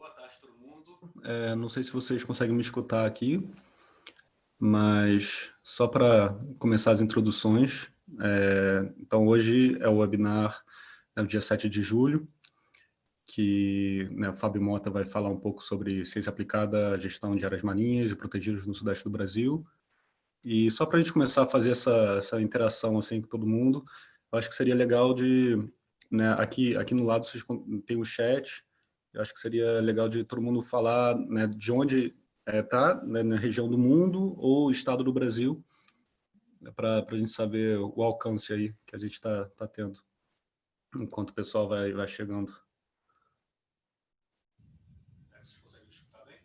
Boa tarde, todo mundo. Não sei se vocês conseguem me escutar aqui, mas só para começar as introduções. Então, hoje é o webinar, no dia 7 de julho, que o Fábio Mota vai falar um pouco sobre ciência aplicada à gestão de áreas marinhas e protegidas no sudeste do Brasil. E só para a gente começar a fazer essa interação assim, com todo mundo, eu acho que seria legal de... aqui no lado vocês tem o chat. Eu acho que seria legal de todo mundo falar, de onde está, na região do mundo ou estado do Brasil, para a gente saber o alcance aí que a gente tá tendo, enquanto o pessoal vai chegando. Vocês conseguem me escutar bem?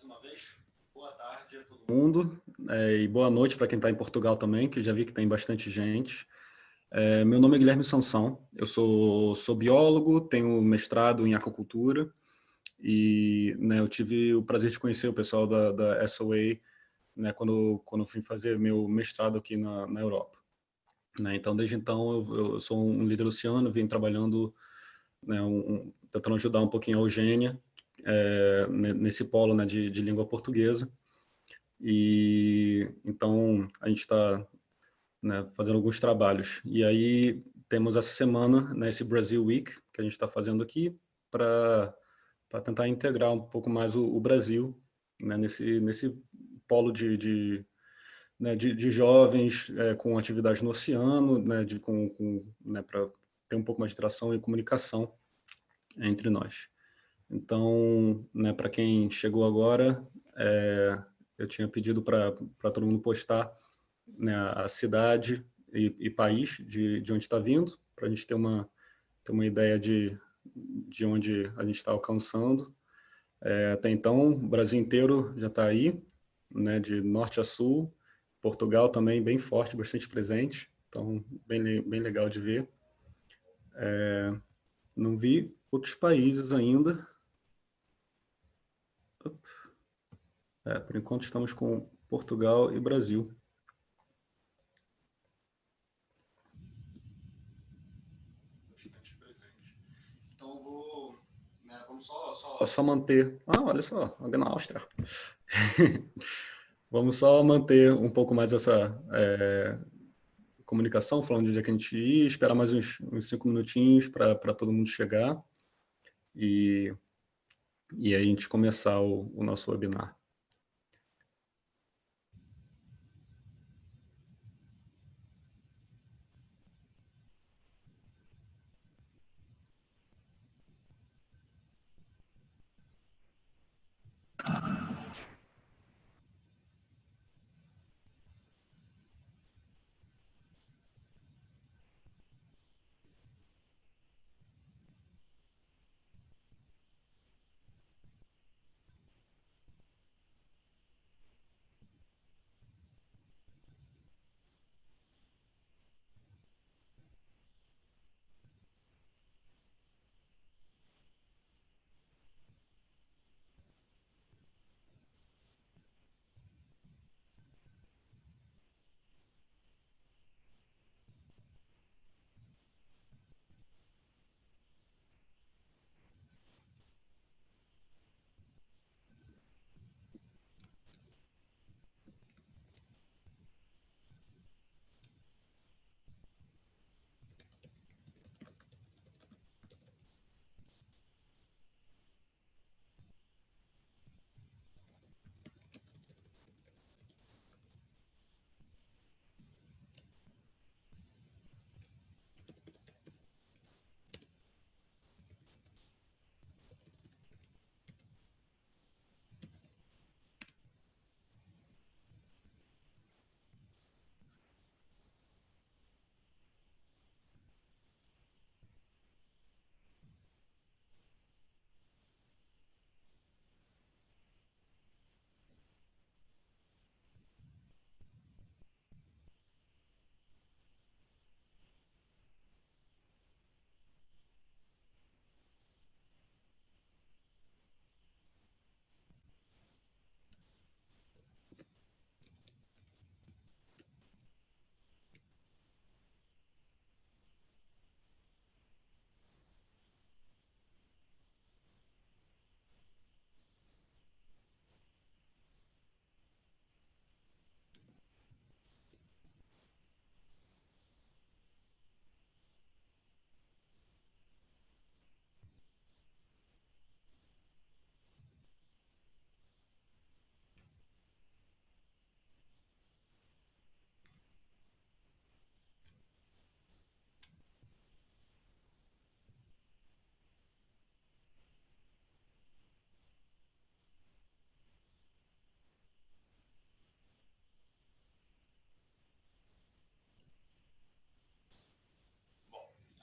mais uma vez, boa tarde a todo mundo e boa noite para quem está em Portugal também, que eu já vi que tem bastante gente. Meu nome é Guilherme Sansão, eu sou biólogo, tenho mestrado em aquacultura e né, eu tive o prazer de conhecer o pessoal da SOA, né, quando fui fazer meu mestrado aqui na Europa. Né? Então, desde então, eu sou um líder oceano, vim trabalhando, né, tentando ajudar um pouquinho a Eugênia nesse polo, né, de língua portuguesa. E então a gente está, né, fazendo alguns trabalhos. E aí temos essa semana, né, esse Brazil Week que a gente está fazendo aqui para tentar integrar um pouco mais o Brasil, né, nesse polo né, de jovens com atividade no oceano, né, né, para ter um pouco mais de tração e comunicação entre nós. Então, né, para quem chegou agora, eu tinha pedido para todo mundo postar, né, a cidade e país de onde está vindo, para a gente ter uma ideia de onde a gente está alcançando. Até então, o Brasil inteiro já está aí, né, de norte a sul. Portugal também bem forte, bastante presente, então bem legal de ver. Não vi outros países ainda. Por enquanto estamos com Portugal e Brasil. Bastante presente. Então né, vamos só manter. Ah, olha só, alguém na Áustria. Vamos só manter um pouco mais essa comunicação, falando de onde é que a gente ia, esperar mais uns 5 minutinhos para todo mundo chegar e, e aí a gente começar o nosso webinar.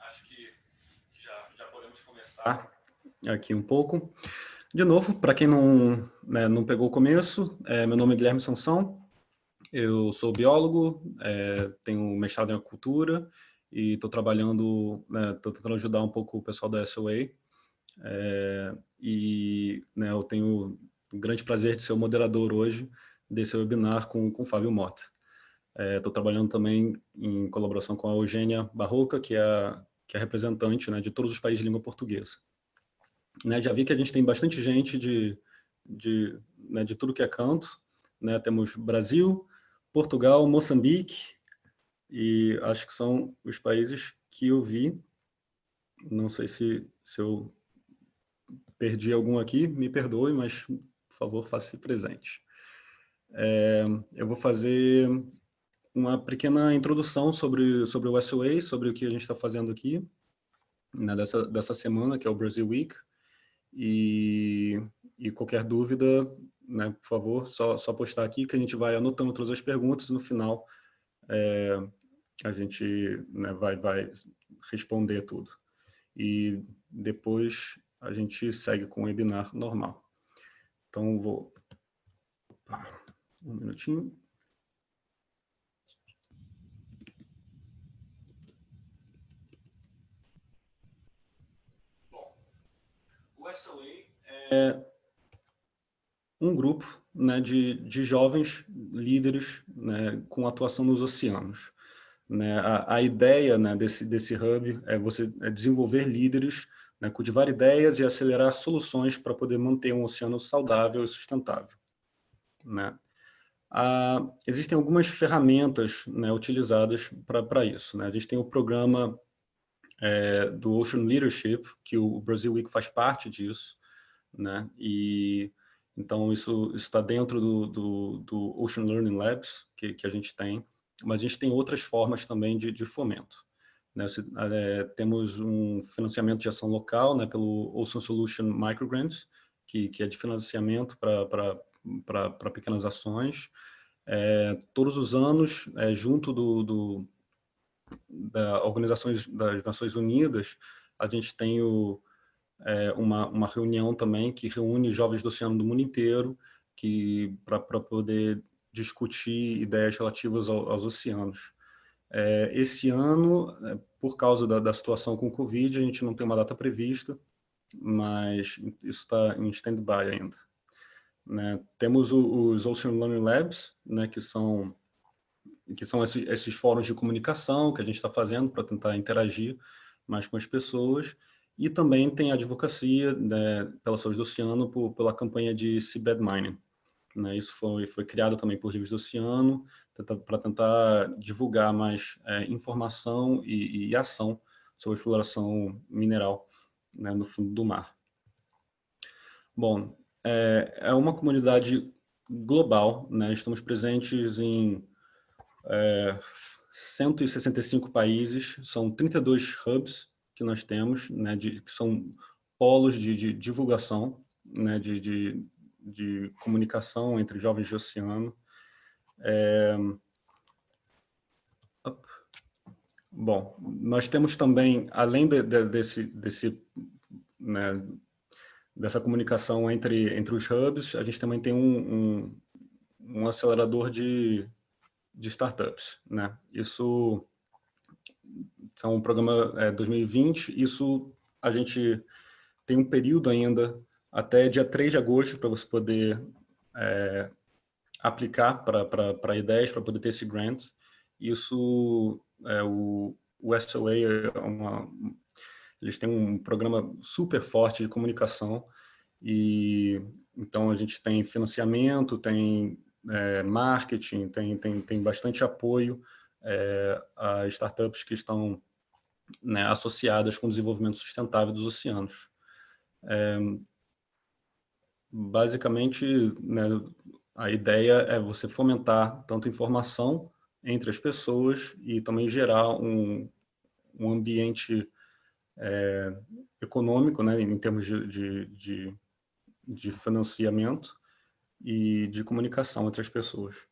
Acho que já podemos começar aqui um pouco. De novo, para quem não, né, não pegou o começo, meu nome é Guilherme Sansão, eu sou biólogo, tenho mestrado em agricultura e estou trabalhando, estou tentando ajudar um pouco o pessoal da SOA, e né, eu tenho o grande prazer de ser o moderador hoje desse webinar com o Fábio Mota. Estou trabalhando também em colaboração com a Eugênia Barroca, que é a representante, né, de todos os países de língua portuguesa. Né, já vi que a gente tem bastante gente né, de tudo que é canto. Né, temos Brasil, Portugal, Moçambique, e acho que são os países que eu vi. Não sei se eu perdi algum aqui, me perdoe, mas, por favor, faça-se presente. Eu vou fazer uma pequena introdução sobre o SOA, sobre o que a gente está fazendo aqui, né, dessa semana, que é o Brazil Week. E qualquer dúvida, né, por favor, só postar aqui que a gente vai anotando todas as perguntas e no final a gente, né, vai responder tudo. E depois a gente segue com o webinar normal. Então, vou... Opa, um minutinho. Bom, o SOA é um grupo, né, de jovens líderes, né, com atuação nos oceanos. Né, a ideia, né, desse hub é desenvolver líderes, né, cultivar ideias e acelerar soluções para poder manter um oceano saudável e sustentável. Né? Existem algumas ferramentas, né, utilizadas para isso. Né? A gente tem o programa do Ocean Leadership, que o Brazil Week faz parte disso. Né? E então isso está dentro do Ocean Learning Labs que a gente tem, mas a gente tem outras formas também de fomento. Né? Temos um financiamento de ação local, né, pelo Ocean Solution Microgrants, que é de financiamento para pequenas ações. Todos os anos, junto da Organizações das Nações Unidas, a gente tem uma reunião também que reúne jovens do oceano do mundo inteiro para poder discutir ideias relativas aos oceanos. Esse ano, por causa da situação com o Covid, a gente não tem uma data prevista, mas isso está em stand-by ainda. Né? Temos os Ocean Learning Labs, né, que são esses fóruns de comunicação que a gente está fazendo para tentar interagir mais com as pessoas, e também tem a advocacia, né, pela saúde do oceano pela campanha de Seabed Mining. Né? Isso foi criado também por Rios do Oceano para tentar divulgar mais informação e ação sobre a exploração mineral, né, no fundo do mar. Bom, é uma comunidade global, né? Estamos presentes em 165 países, são 32 hubs que nós temos, né, que são polos de divulgação, né, de comunicação entre jovens de oceano. Bom, nós temos também, além né, dessa comunicação entre os hubs, a gente também tem um acelerador de startups. Né? Isso é um programa 2020, isso a gente tem um período ainda, até dia 3 de agosto, para você poder aplicar para ideias, para poder ter esse grant. Isso, o SOA eles têm um programa super forte de comunicação, e então a gente tem financiamento, tem marketing, tem bastante apoio a startups que estão, né, associadas com o desenvolvimento sustentável dos oceanos. Basicamente, né, a ideia é você fomentar tanto informação entre as pessoas e também gerar um ambiente econômico, né, em termos de financiamento e de comunicação entre as pessoas.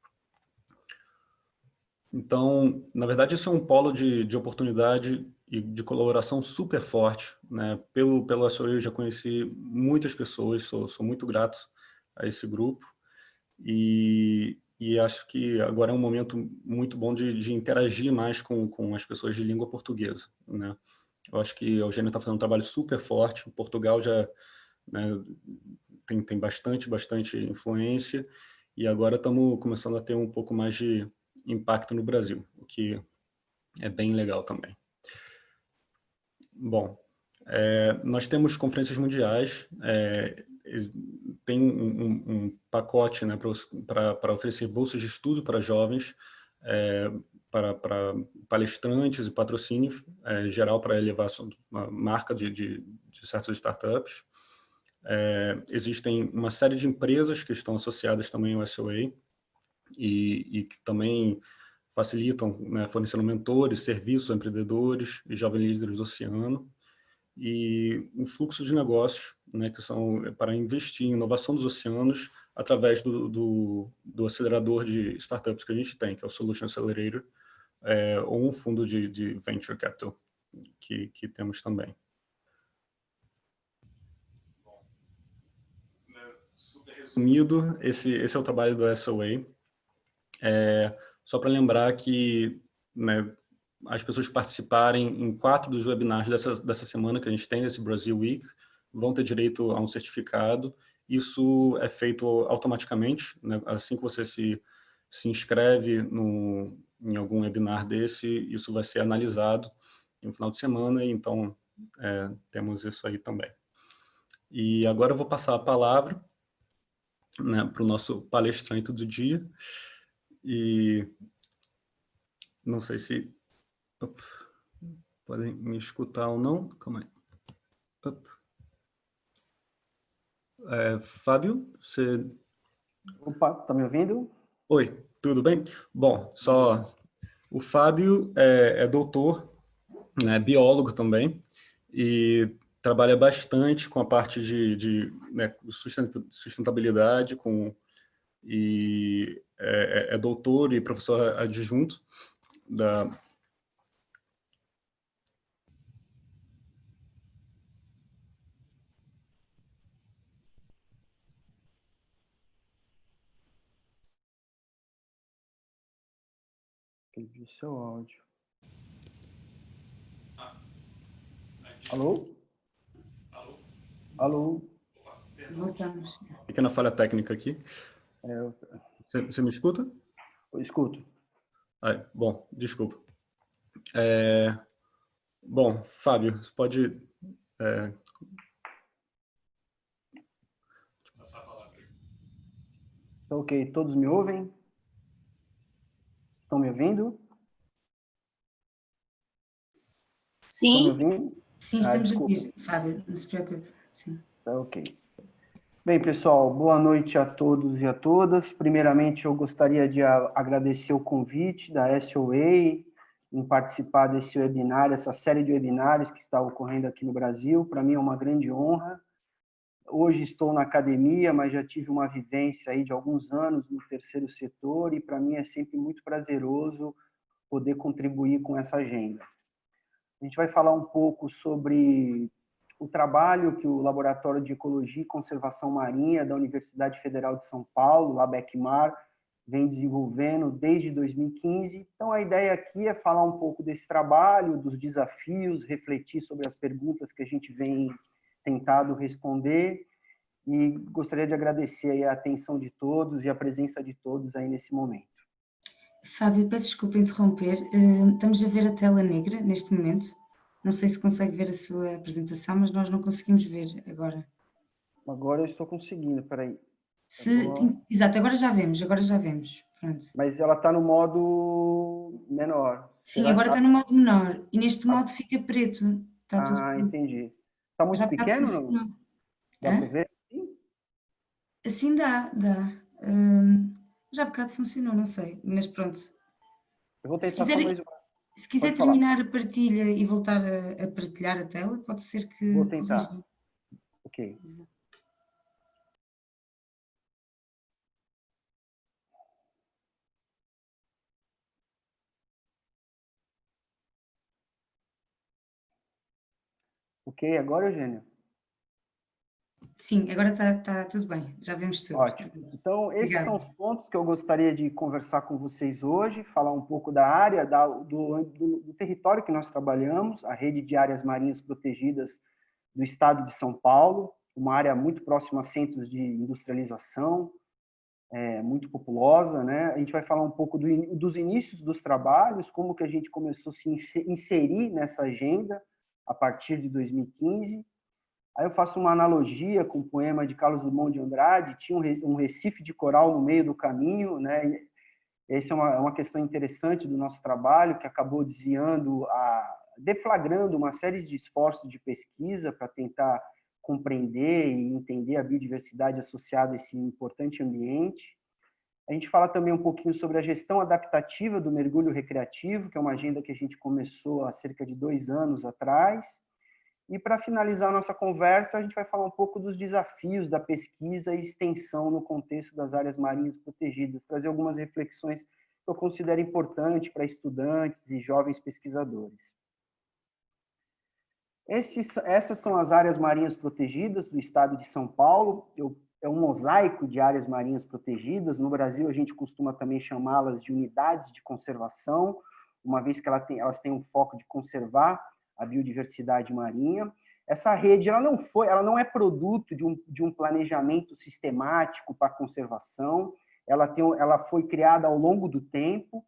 Então, na verdade, isso é um polo de oportunidade e de colaboração super forte, né? Pelo SOE eu já conheci muitas pessoas, sou muito grato a esse grupo, e acho que agora é um momento muito bom de interagir mais com as pessoas de língua portuguesa, né? Eu acho que a Eugênia está fazendo um trabalho super forte, Portugal já, né, tem bastante influência, e agora estamos começando a ter um pouco mais de impacto no Brasil, o que é bem legal também. Bom, nós temos conferências mundiais, tem um pacote, né, para oferecer bolsas de estudo para jovens, é, para palestrantes e patrocínios, geral para elevar a marca de certas startups. Existem uma série de empresas que estão associadas também ao SOA e que também facilitam, né, fornecendo mentores, serviços a empreendedores e jovens líderes do oceano, e um fluxo de negócios, né, que são para investir em inovação dos oceanos através do acelerador de startups que a gente tem, que é o Solution Accelerator, ou um fundo de Venture Capital que temos também. Super resumido, esse é o trabalho do SOA. Só para lembrar que, né, as pessoas que participarem em 4 dos webinars dessa semana que a gente tem, desse Brasil Week, vão ter direito a um certificado. Isso é feito automaticamente, né? Assim que você se inscreve em algum webinar desse, isso vai ser analisado no final de semana, então temos isso aí também. E agora eu vou passar a palavra, né, para o nosso palestrante do dia, e não sei se podem me escutar ou não. Calma aí. Fábio, você... Opa, tá me ouvindo? Oi, tudo bem? Bom, o Fábio é doutor, né, biólogo também, e trabalha bastante com a parte né, sustentabilidade, e é doutor e professor adjunto da... Perdi o seu áudio. Alô? Alô? Voltamos. Pequena falha técnica aqui. Você me escuta? Eu escuto. Bom, desculpa. Bom, Fábio, você pode passar a palavra aí. Tá ok, todos me ouvem? Estão me ouvindo? Estão me Sim. ouvindo? Sim, estamos a Desculpa. ouvir, Fábio, não se preocupe. Sim. Tá ok. Bem, pessoal, boa noite a todos e a todas. Primeiramente, eu gostaria de agradecer o convite da SOA em participar desse webinar, essa série de webinários que está ocorrendo aqui no Brasil. Para mim é uma grande honra. Hoje estou na academia, mas já tive uma vivência aí de alguns anos no terceiro setor e para mim é sempre muito prazeroso poder contribuir com essa agenda. A gente vai falar um pouco sobre o trabalho que o Laboratório de Ecologia e Conservação Marinha da Universidade Federal de São Paulo, LABECMAR, vem desenvolvendo desde 2015. Então, a ideia aqui é falar um pouco desse trabalho, dos desafios, refletir sobre as perguntas que a gente vem tentado responder e gostaria de agradecer aí a atenção de todos e a presença de todos aí nesse momento. Fábio, peço desculpa interromper, estamos a ver a tela negra neste momento. Não sei se consegue ver a sua apresentação, mas nós não conseguimos ver agora. Agora eu estou conseguindo, peraí. Exato, agora já vemos. Pronto. Mas ela está no modo menor. Sim, Será agora que... está no modo menor e neste modo fica preto. Está tudo preto. entendi. Está Já muito há bocado pequeno, não? funcionou. Dá para ver? Sim. Assim dá. Já há bocado funcionou, não sei, mas pronto. Eu vou Se tentar só quiser, mais uma. se quiser Pode falar. terminar a partilha e voltar a partilhar a tela, pode ser que Vou tentar. corrija. Ok. Ok, agora, Eugênio? Sim, agora está tudo bem, já vemos tudo. Ótimo. Então, esses são Obrigada. os pontos que eu gostaria de conversar com vocês hoje, falar um pouco da área, do território que nós trabalhamos, a rede de áreas marinhas protegidas do estado de São Paulo, uma área muito próxima a centros de industrialização, muito populosa, né? A gente vai falar um pouco dos inícios dos trabalhos, como que a gente começou a se inserir nessa agenda a partir de 2015. Aí eu faço uma analogia com o poema de Carlos Drummond de Andrade, tinha um recife de coral no meio do caminho, né? Essa é uma questão interessante do nosso trabalho, que acabou deflagrando uma série de esforços de pesquisa para tentar compreender e entender a biodiversidade associada a esse importante ambiente. A gente fala também um pouquinho sobre a gestão adaptativa do mergulho recreativo, que é uma agenda que a gente começou há cerca de 2 anos atrás. E para finalizar a nossa conversa, a gente vai falar um pouco dos desafios da pesquisa e extensão no contexto das áreas marinhas protegidas, trazer algumas reflexões que eu considero importantes para estudantes e jovens pesquisadores. Essas são as áreas marinhas protegidas do estado de São Paulo. É um mosaico de áreas marinhas protegidas. No Brasil, a gente costuma também chamá-las de unidades de conservação, uma vez que elas têm um foco de conservar a biodiversidade marinha. Essa rede ela não é produto de um planejamento sistemático para a conservação, ela foi criada ao longo do tempo.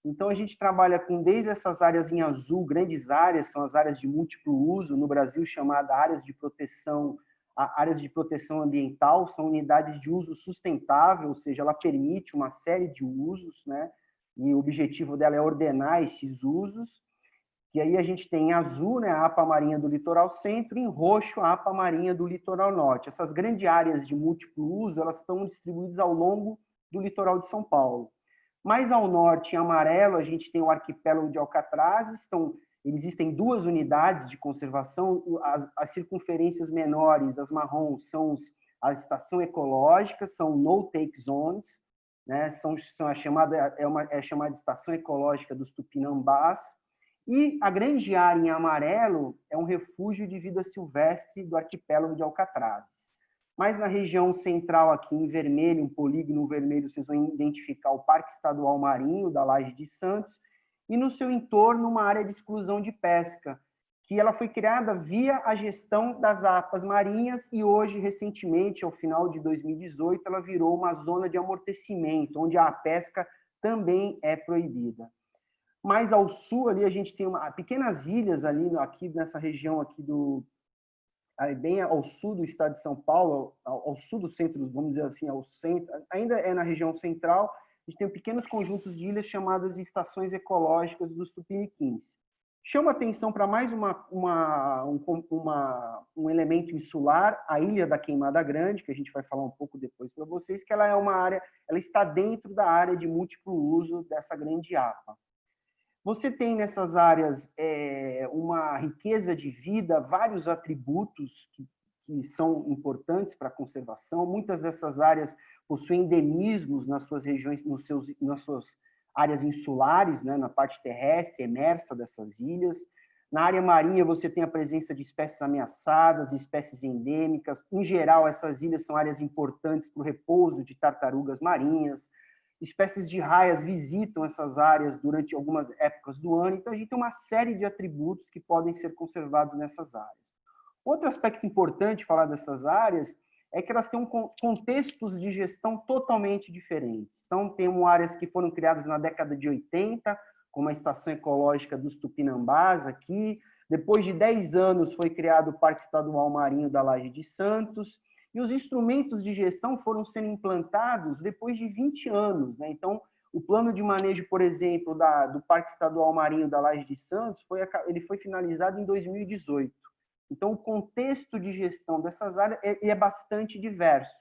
Então, a gente trabalha com desde essas áreas em azul, grandes áreas, são as áreas de múltiplo uso, no Brasil chamada áreas de proteção ambiental, são unidades de uso sustentável, ou seja, ela permite uma série de usos, né? E o objetivo dela é ordenar esses usos. E aí a gente tem em azul, né, a APA Marinha do Litoral Centro, e em roxo a APA Marinha do Litoral Norte. Essas grandes áreas de múltiplo uso, elas estão distribuídas ao longo do litoral de São Paulo. Mais ao norte, em amarelo, a gente tem o arquipélago de Alcatrazes. Então, existem 2 unidades de conservação. As circunferências menores, as marrons, são a estação ecológica, são no-take zones, né? É chamada de estação ecológica dos Tupinambás. E a grande área em amarelo é um refúgio de vida silvestre do arquipélago de Alcatrazes. Mas na região central, aqui em vermelho, um polígono vermelho, vocês vão identificar o Parque Estadual Marinho da Laje de Santos, e no seu entorno uma área de exclusão de pesca, que ela foi criada via a gestão das APAs marinhas, e hoje, recentemente, ao final de 2018, ela virou uma zona de amortecimento, onde a pesca também é proibida. Mais ao sul, ali, a gente tem pequenas ilhas ali, aqui nessa região aqui bem ao sul do estado de São Paulo, ao sul do centro, vamos dizer assim, ao centro, ainda é na região central, a gente tem pequenos conjuntos de ilhas chamadas de estações ecológicas dos Tupiniquins. Chama atenção para mais um elemento insular, a Ilha da Queimada Grande, que a gente vai falar um pouco depois para vocês, que ela é uma área, ela está dentro da área de múltiplo uso dessa grande APA. Você tem nessas áreas uma riqueza de vida, vários atributos que são importantes para a conservação. Muitas dessas áreas possuem endemismos nas suas regiões, nas suas áreas insulares, né, na parte terrestre, emersa dessas ilhas. Na área marinha, você tem a presença de espécies ameaçadas, espécies endêmicas. Em geral, essas ilhas são áreas importantes para o repouso de tartarugas marinhas. Espécies de raias visitam essas áreas durante algumas épocas do ano, então a gente tem uma série de atributos que podem ser conservados nessas áreas. Outro aspecto importante de falar dessas áreas é que elas têm contextos de gestão totalmente diferentes. Então, temos áreas que foram criadas na década de 80, como a Estação Ecológica dos Tupinambás, aqui. Depois de 10 anos, foi criado o Parque Estadual Marinho da Laje de Santos, e os instrumentos de gestão foram sendo implantados depois de 20 anos, né? Então, o plano de manejo, por exemplo, do Parque Estadual Marinho da Laje de Santos, ele foi finalizado em 2018. Então, o contexto de gestão dessas áreas é bastante diverso.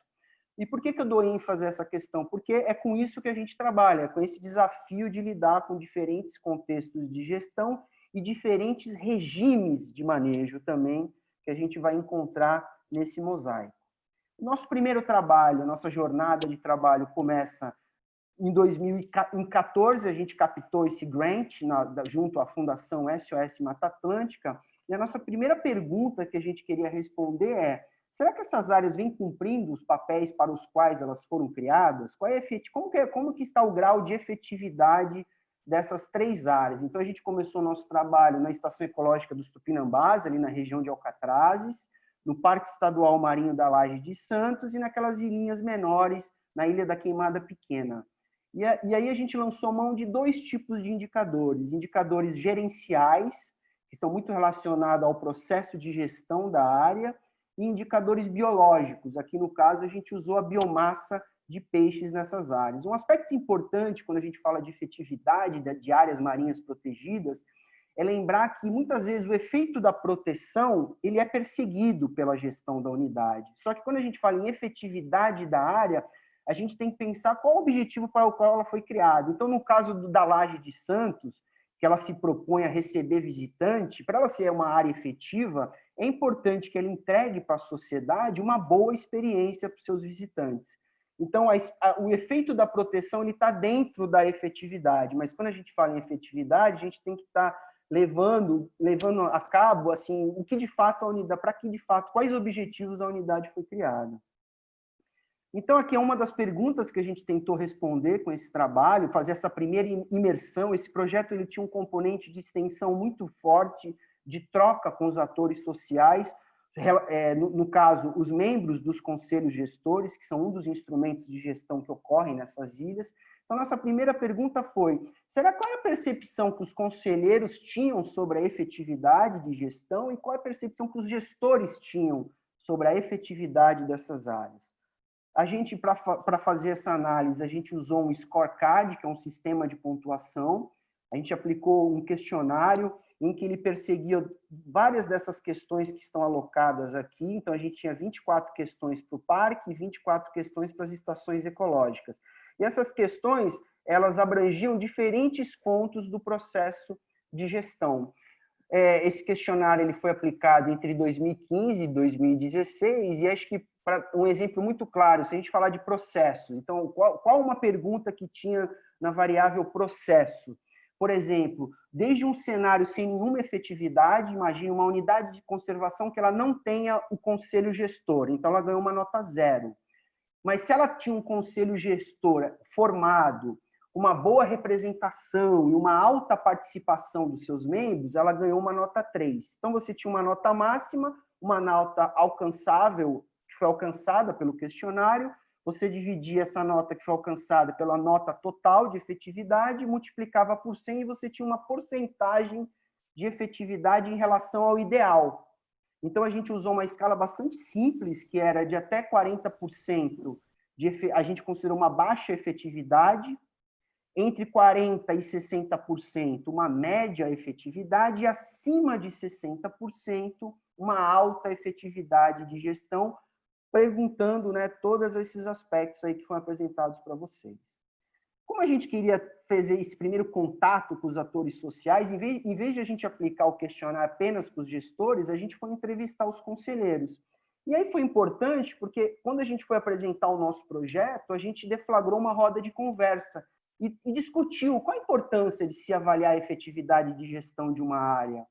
E por que eu dou ênfase a essa questão? Porque é com isso que a gente trabalha, com esse desafio de lidar com diferentes contextos de gestão e diferentes regimes de manejo também, que a gente vai encontrar nesse mosaico. Nosso primeiro trabalho, a nossa jornada de trabalho começa em 2014, a gente captou esse grant junto à Fundação SOS Mata Atlântica, E a nossa primeira pergunta que a gente queria responder é: será que essas áreas vêm cumprindo os papéis para os quais elas foram criadas? Como que está o grau de efetividade dessas 3 áreas? Então, a gente começou nosso trabalho na Estação Ecológica dos Tupinambás, ali na região de Alcatrazes, no Parque Estadual Marinho da Laje de Santos e naquelas ilhinhas menores, na Ilha da Queimada Pequena. E aí a gente lançou mão de 2 tipos de indicadores gerenciais, que estão muito relacionados ao processo de gestão da área, e indicadores biológicos. Aqui, no caso, a gente usou a biomassa de peixes nessas áreas. Um aspecto importante quando a gente fala de efetividade de áreas marinhas protegidas é lembrar que, muitas vezes, o efeito da proteção ele é perseguido pela gestão da unidade. Só que, quando a gente fala em efetividade da área, a gente tem que pensar qual o objetivo para o qual ela foi criada. Então, no caso da Laje de Santos, que ela se propõe a receber visitante, para ela ser uma área efetiva, é importante que ela entregue para a sociedade uma boa experiência para os seus visitantes. Então, o efeito da proteção está dentro da efetividade, mas quando a gente fala em efetividade, a gente tem que estar levando a cabo assim, o que de fato a unidade, para que de fato, quais objetivos a unidade foi criada. Então, aqui é uma das perguntas que a gente tentou responder com esse trabalho, fazer essa primeira imersão. Esse projeto ele tinha um componente de extensão muito forte, de troca com os atores sociais, no caso, os membros dos conselhos gestores, que são um dos instrumentos de gestão que ocorrem nessas ilhas. Então, nossa primeira pergunta foi: será qual é a percepção que os conselheiros tinham sobre a efetividade de gestão e qual é a percepção que os gestores tinham sobre a efetividade dessas áreas? A gente, para fazer essa análise, a gente usou um scorecard, que é um sistema de pontuação. A gente aplicou um questionário em que ele perseguia várias dessas questões que estão alocadas aqui. Então, a gente tinha 24 questões para o parque e 24 questões para as estações ecológicas. E essas questões, elas abrangiam diferentes pontos do processo de gestão. Esse questionário ele foi aplicado entre 2015 e 2016, e acho que, para um exemplo muito claro, se a gente falar de processo, então, qual uma pergunta que tinha na variável processo? Por exemplo, desde um cenário sem nenhuma efetividade, imagine uma unidade de conservação que ela não tenha o conselho gestor, então ela ganhou uma nota 0. Mas se ela tinha um conselho gestor formado, uma boa representação e uma alta participação dos seus membros, ela ganhou uma nota 3. Então, você tinha uma nota máxima, uma nota alcançável, que foi alcançada pelo questionário, você dividia essa nota que foi alcançada pela nota total de efetividade, multiplicava por 100 e você tinha uma porcentagem de efetividade em relação ao ideal. Então, a gente usou uma escala bastante simples, que era de até 40%, a gente considerou uma baixa efetividade, entre 40% e 60%, uma média efetividade, e acima de 60%, uma alta efetividade de gestão, perguntando, né, todos esses aspectos aí que foram apresentados para vocês. Como a gente queria fazer esse primeiro contato com os atores sociais, em vez de a gente aplicar o questionário apenas para os gestores, a gente foi entrevistar os conselheiros. E aí foi importante, porque quando a gente foi apresentar o nosso projeto, a gente deflagrou uma roda de conversa e discutiu qual a importância de se avaliar a efetividade de gestão de uma área.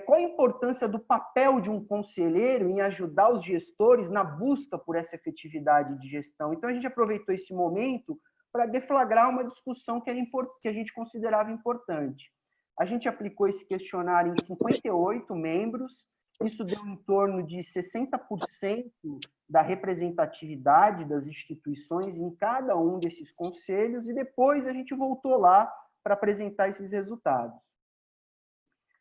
Qual a importância do papel de um conselheiro em ajudar os gestores na busca por essa efetividade de gestão. Então, a gente aproveitou esse momento para deflagrar uma discussão que a gente considerava importante. A gente aplicou esse questionário em 58 membros, isso deu em torno de 60% da representatividade das instituições em cada um desses conselhos, e depois a gente voltou lá para apresentar esses resultados.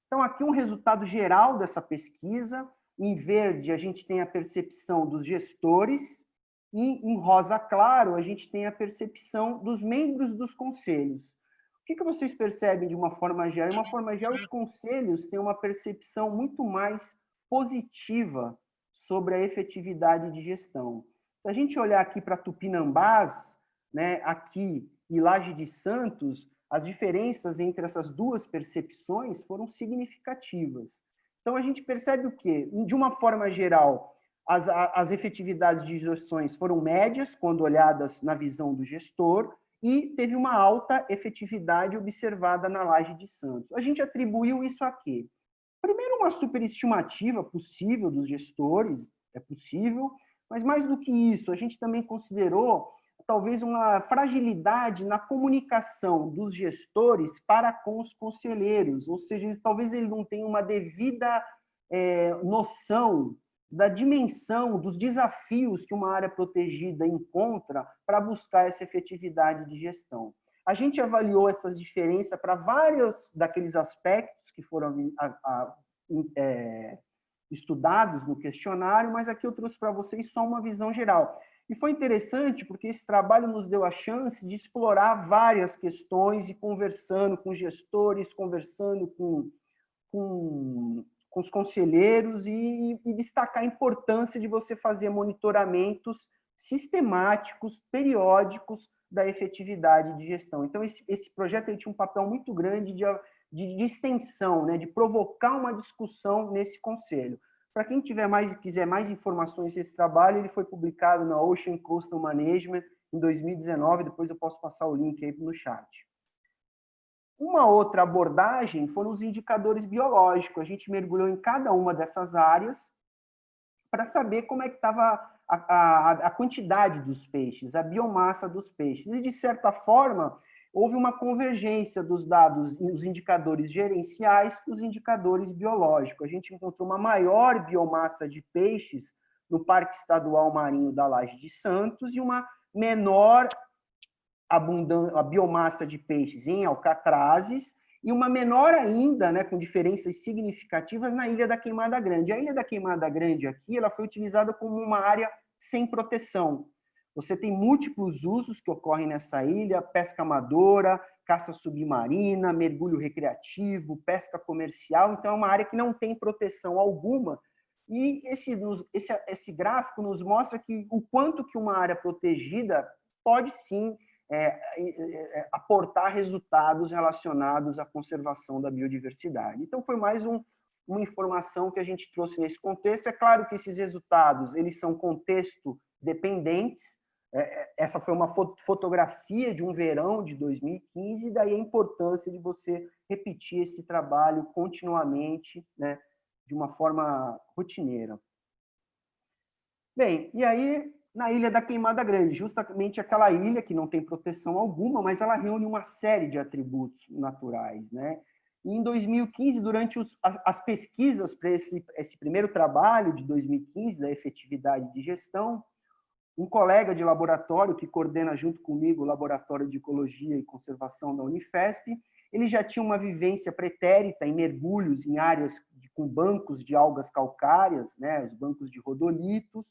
Então, aqui um resultado geral dessa pesquisa. Em verde, a gente tem a percepção dos gestores, e em rosa claro, a gente tem a percepção dos membros dos conselhos. O que vocês percebem de uma forma geral? De uma forma geral, os conselhos têm uma percepção muito mais positiva sobre a efetividade de gestão. Se a gente olhar aqui para Tupinambás, né, aqui e Laje de Santos, as diferenças entre essas duas percepções foram significativas. Então, a gente percebe o quê? De uma forma geral, as efetividades de gestões foram médias, quando olhadas na visão do gestor, e teve uma alta efetividade observada na Laje de Santos. A gente atribuiu isso a quê? Primeiro, uma superestimativa possível dos gestores, é possível, mas mais do que isso, a gente também considerou talvez uma fragilidade na comunicação dos gestores para com os conselheiros, ou seja, talvez ele não tenha uma devida noção da dimensão dos desafios que uma área protegida encontra para buscar essa efetividade de gestão. A gente avaliou essas diferenças para vários daqueles aspectos que foram estudados no questionário, mas aqui eu trouxe para vocês só uma visão geral. E foi interessante porque esse trabalho nos deu a chance de explorar várias questões e conversando com gestores, conversando com os conselheiros e destacar a importância de você fazer monitoramentos sistemáticos, periódicos da efetividade de gestão. Então, esse projeto ele tinha um papel muito grande de extensão, né, de provocar uma discussão nesse conselho. Para quem quiser mais informações desse trabalho, ele foi publicado na Ocean Coastal Management em 2019, depois eu posso passar o link aí no chat. Uma outra abordagem foram os indicadores biológicos. A gente mergulhou em cada uma dessas áreas para saber como é que estava a quantidade dos peixes, a biomassa dos peixes. E, de certa forma, houve uma convergência dos dados, os indicadores gerenciais com os indicadores biológicos. A gente encontrou uma maior biomassa de peixes no Parque Estadual Marinho da Laje de Santos e uma menor a biomassa de peixes em Alcatrazes e uma menor ainda, né, com diferenças significativas, na Ilha da Queimada Grande. A Ilha da Queimada Grande aqui ela foi utilizada como uma área sem proteção. Você tem múltiplos usos que ocorrem nessa ilha: pesca amadora, caça submarina, mergulho recreativo, pesca comercial. Então, é uma área que não tem proteção alguma. E esse gráfico nos mostra que o quanto que uma área protegida pode, sim, aportar resultados relacionados à conservação da biodiversidade. Então, foi mais uma informação que a gente trouxe nesse contexto. É claro que esses resultados eles são contexto dependentes. Essa foi uma fotografia de um verão de 2015, e daí a importância de você repetir esse trabalho continuamente, né, de uma forma rotineira. Bem, e aí, na Ilha da Queimada Grande, justamente aquela ilha que não tem proteção alguma, mas ela reúne uma série de atributos naturais, né? E em 2015, durante as pesquisas para esse primeiro trabalho de 2015, da efetividade de gestão, um colega de laboratório, que coordena junto comigo o Laboratório de Ecologia e Conservação da Unifesp, ele já tinha uma vivência pretérita em mergulhos em áreas com bancos de algas calcárias, né, os bancos de rodolitos,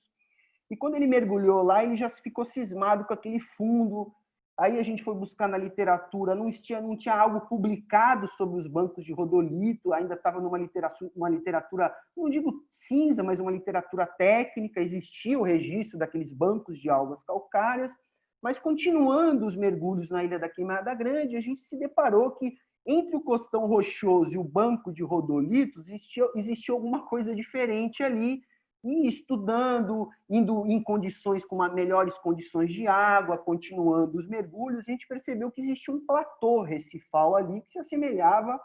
e quando ele mergulhou lá, ele já ficou cismado com aquele fundo. Aí a gente foi buscar na literatura, não tinha algo publicado sobre os bancos de rodolito, ainda estava numa literatura, não digo cinza, mas uma literatura técnica, existia o registro daqueles bancos de algas calcárias, mas continuando os mergulhos na Ilha da Queimada Grande, a gente se deparou que entre o costão rochoso e o banco de rodolitos existia alguma coisa diferente ali, e estudando, indo em condições com melhores condições de água, continuando os mergulhos, a gente percebeu que existia um platô recifal ali que se assemelhava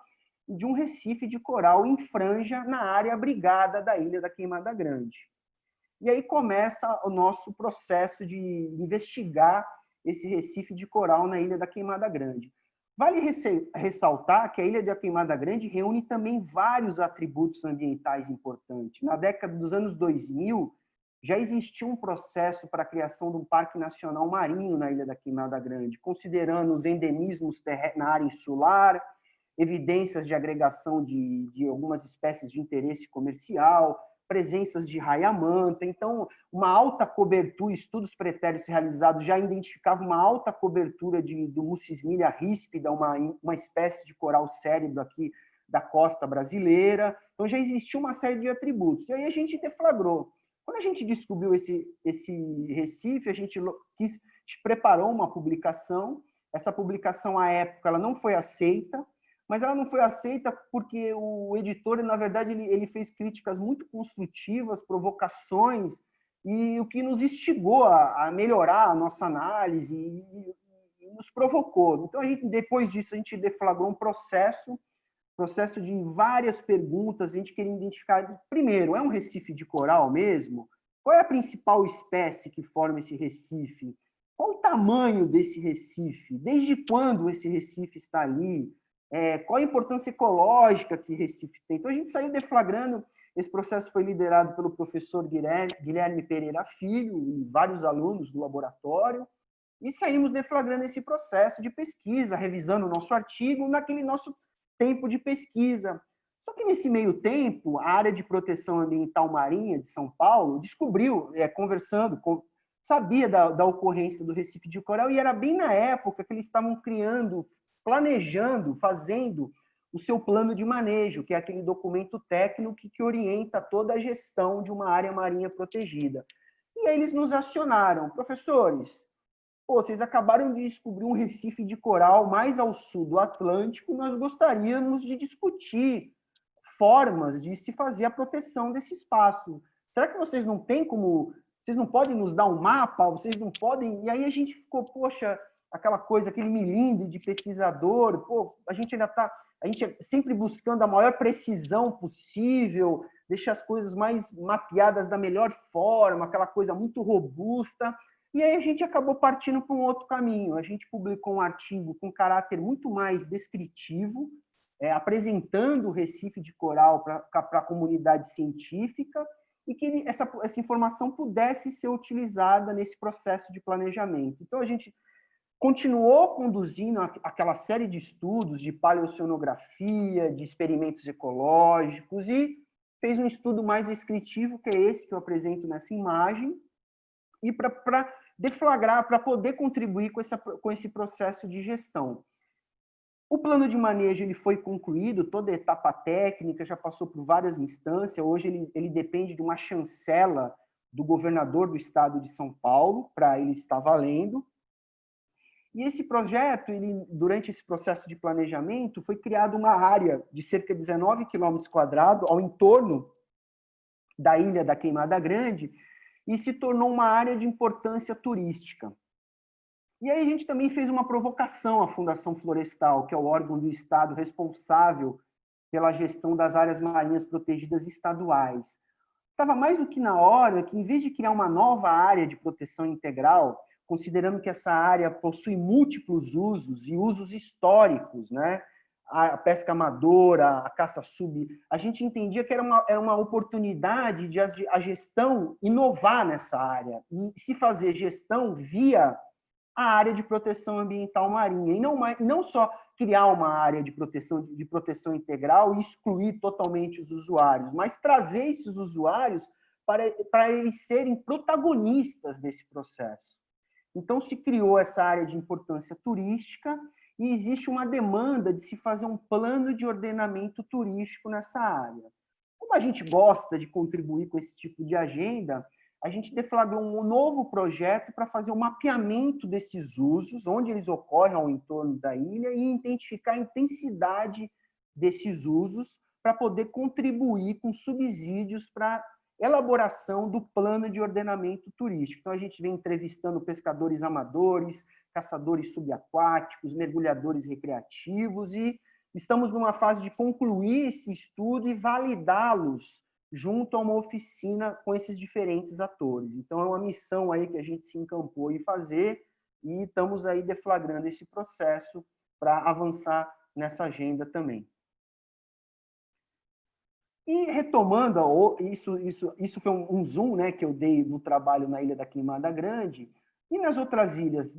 de um recife de coral em franja na área abrigada da Ilha da Queimada Grande. E aí começa o nosso processo de investigar esse recife de coral na Ilha da Queimada Grande. Vale ressaltar que a Ilha da Queimada Grande reúne também vários atributos ambientais importantes. Na década dos anos 2000, já existia um processo para a criação de um parque nacional marinho na Ilha da Queimada Grande, considerando os endemismos na área insular, evidências de agregação de algumas espécies de interesse comercial, presenças de raia-manta. Então, uma alta cobertura, estudos pretéritos realizados já identificavam uma alta cobertura do Mucismilia ríspida, uma espécie de coral cérebro aqui da costa brasileira. Então, já existia uma série de atributos. E aí a gente deflagrou. Quando a gente descobriu esse recife, a gente preparou uma publicação. Essa publicação, à época, ela não foi aceita, mas ela não foi aceita porque o editor, na verdade, ele fez críticas muito construtivas, provocações, e o que nos instigou a melhorar a nossa análise e nos provocou. Então, depois disso, a gente deflagrou um processo processo de várias perguntas, a gente queria identificar, primeiro, é um recife de coral mesmo? Qual é a principal espécie que forma esse recife? Qual o tamanho desse recife? Desde quando esse recife está ali? Qual a importância ecológica que Recife tem? Então, a gente saiu deflagrando. Esse processo foi liderado pelo professor Guilherme Pereira Filho e vários alunos do laboratório, e saímos deflagrando esse processo de pesquisa, revisando o nosso artigo naquele nosso tempo de pesquisa. Só que nesse meio tempo, a área de proteção ambiental marinha de São Paulo descobriu, conversando, sabia da ocorrência do Recife de coral, e era bem na época que eles estavam criando, planejando, fazendo o seu plano de manejo, que é aquele documento técnico que orienta toda a gestão de uma área marinha protegida. E aí eles nos acionaram: professores, vocês acabaram de descobrir um recife de coral mais ao sul do Atlântico, nós gostaríamos de discutir formas de se fazer a proteção desse espaço. Será que vocês não têm como... Vocês não podem nos dar um mapa? Vocês não podem... E aí a gente ficou, poxa, aquela coisa, aquele milindre de pesquisador, pô, a gente sempre buscando a maior precisão possível, deixar as coisas mais mapeadas da melhor forma, aquela coisa muito robusta. E aí a gente acabou partindo para um outro caminho. A gente publicou um artigo com caráter muito mais descritivo, apresentando o Recife de coral para a comunidade científica, e que essa informação pudesse ser utilizada nesse processo de planejamento. Então, a gente continuou conduzindo aquela série de estudos de paleoceanografia, de experimentos ecológicos, e fez um estudo mais descritivo, que é esse que eu apresento nessa imagem, e para deflagrar, para poder contribuir com esse processo de gestão. O plano de manejo ele foi concluído, toda a etapa técnica já passou por várias instâncias. Hoje ele depende de uma chancela do governador do estado de São Paulo, para ele estar valendo. E esse projeto, durante esse processo de planejamento, foi criada uma área de cerca de 19 quilômetros quadrados ao entorno da ilha da Queimada Grande, e se tornou uma área de importância turística. E aí a gente também fez uma provocação à Fundação Florestal, que é o órgão do Estado responsável pela gestão das áreas marinhas protegidas estaduais. Estava mais do que na hora que, em vez de criar uma nova área de proteção integral, considerando que essa área possui múltiplos usos e usos históricos, né? A pesca amadora, a caça sub, a gente entendia que era uma oportunidade de a gestão inovar nessa área e se fazer gestão via a área de proteção ambiental marinha, e não só criar uma área de proteção integral e excluir totalmente os usuários, mas trazer esses usuários para eles serem protagonistas desse processo. Então, se criou essa área de importância turística e existe uma demanda de se fazer um plano de ordenamento turístico nessa área. Como a gente gosta de contribuir com esse tipo de agenda, a gente deflagrou um novo projeto para fazer o mapeamento desses usos, onde eles ocorrem ao entorno da ilha, e identificar a intensidade desses usos para poder contribuir com subsídios para elaboração do plano de ordenamento turístico. Então, a gente vem entrevistando pescadores amadores, caçadores subaquáticos, mergulhadores recreativos, e estamos numa fase de concluir esse estudo e validá-los junto a uma oficina com esses diferentes atores. Então, é uma missão aí que a gente se encampou em fazer, e estamos aí deflagrando esse processo para avançar nessa agenda também. E retomando, isso foi um zoom, né, que eu dei no trabalho na Ilha da Queimada Grande, e nas outras ilhas,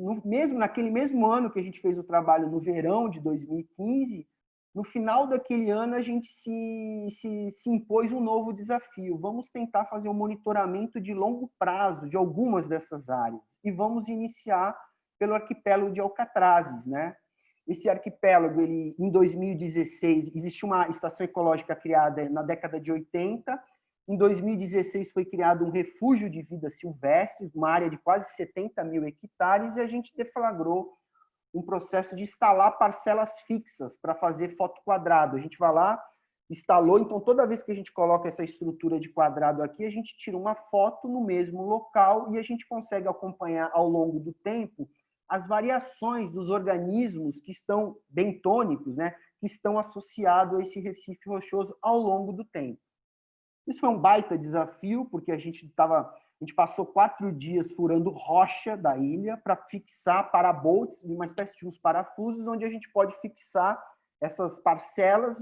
naquele mesmo ano que a gente fez o trabalho no verão de 2015, no final daquele ano a gente se impôs um novo desafio. Vamos tentar fazer um monitoramento de longo prazo de algumas dessas áreas, e vamos iniciar pelo arquipélago de Alcatrazes, né? Esse arquipélago, em 2016, existiu uma estação ecológica criada na década de 80. Em 2016 foi criado um refúgio de vida silvestre, uma área de quase 70 mil hectares, e a gente deflagrou um processo de instalar parcelas fixas para fazer foto quadrado. A gente vai lá, instalou, então toda vez que a gente coloca essa estrutura de quadrado aqui, a gente tira uma foto no mesmo local e a gente consegue acompanhar ao longo do tempo as variações dos organismos que estão bentônicos, né, que estão associados a esse recife rochoso ao longo do tempo. Isso foi um baita desafio, porque a gente passou 4 dias furando rocha da ilha para fixar parabolts, uma espécie de uns parafusos, onde a gente pode fixar essas parcelas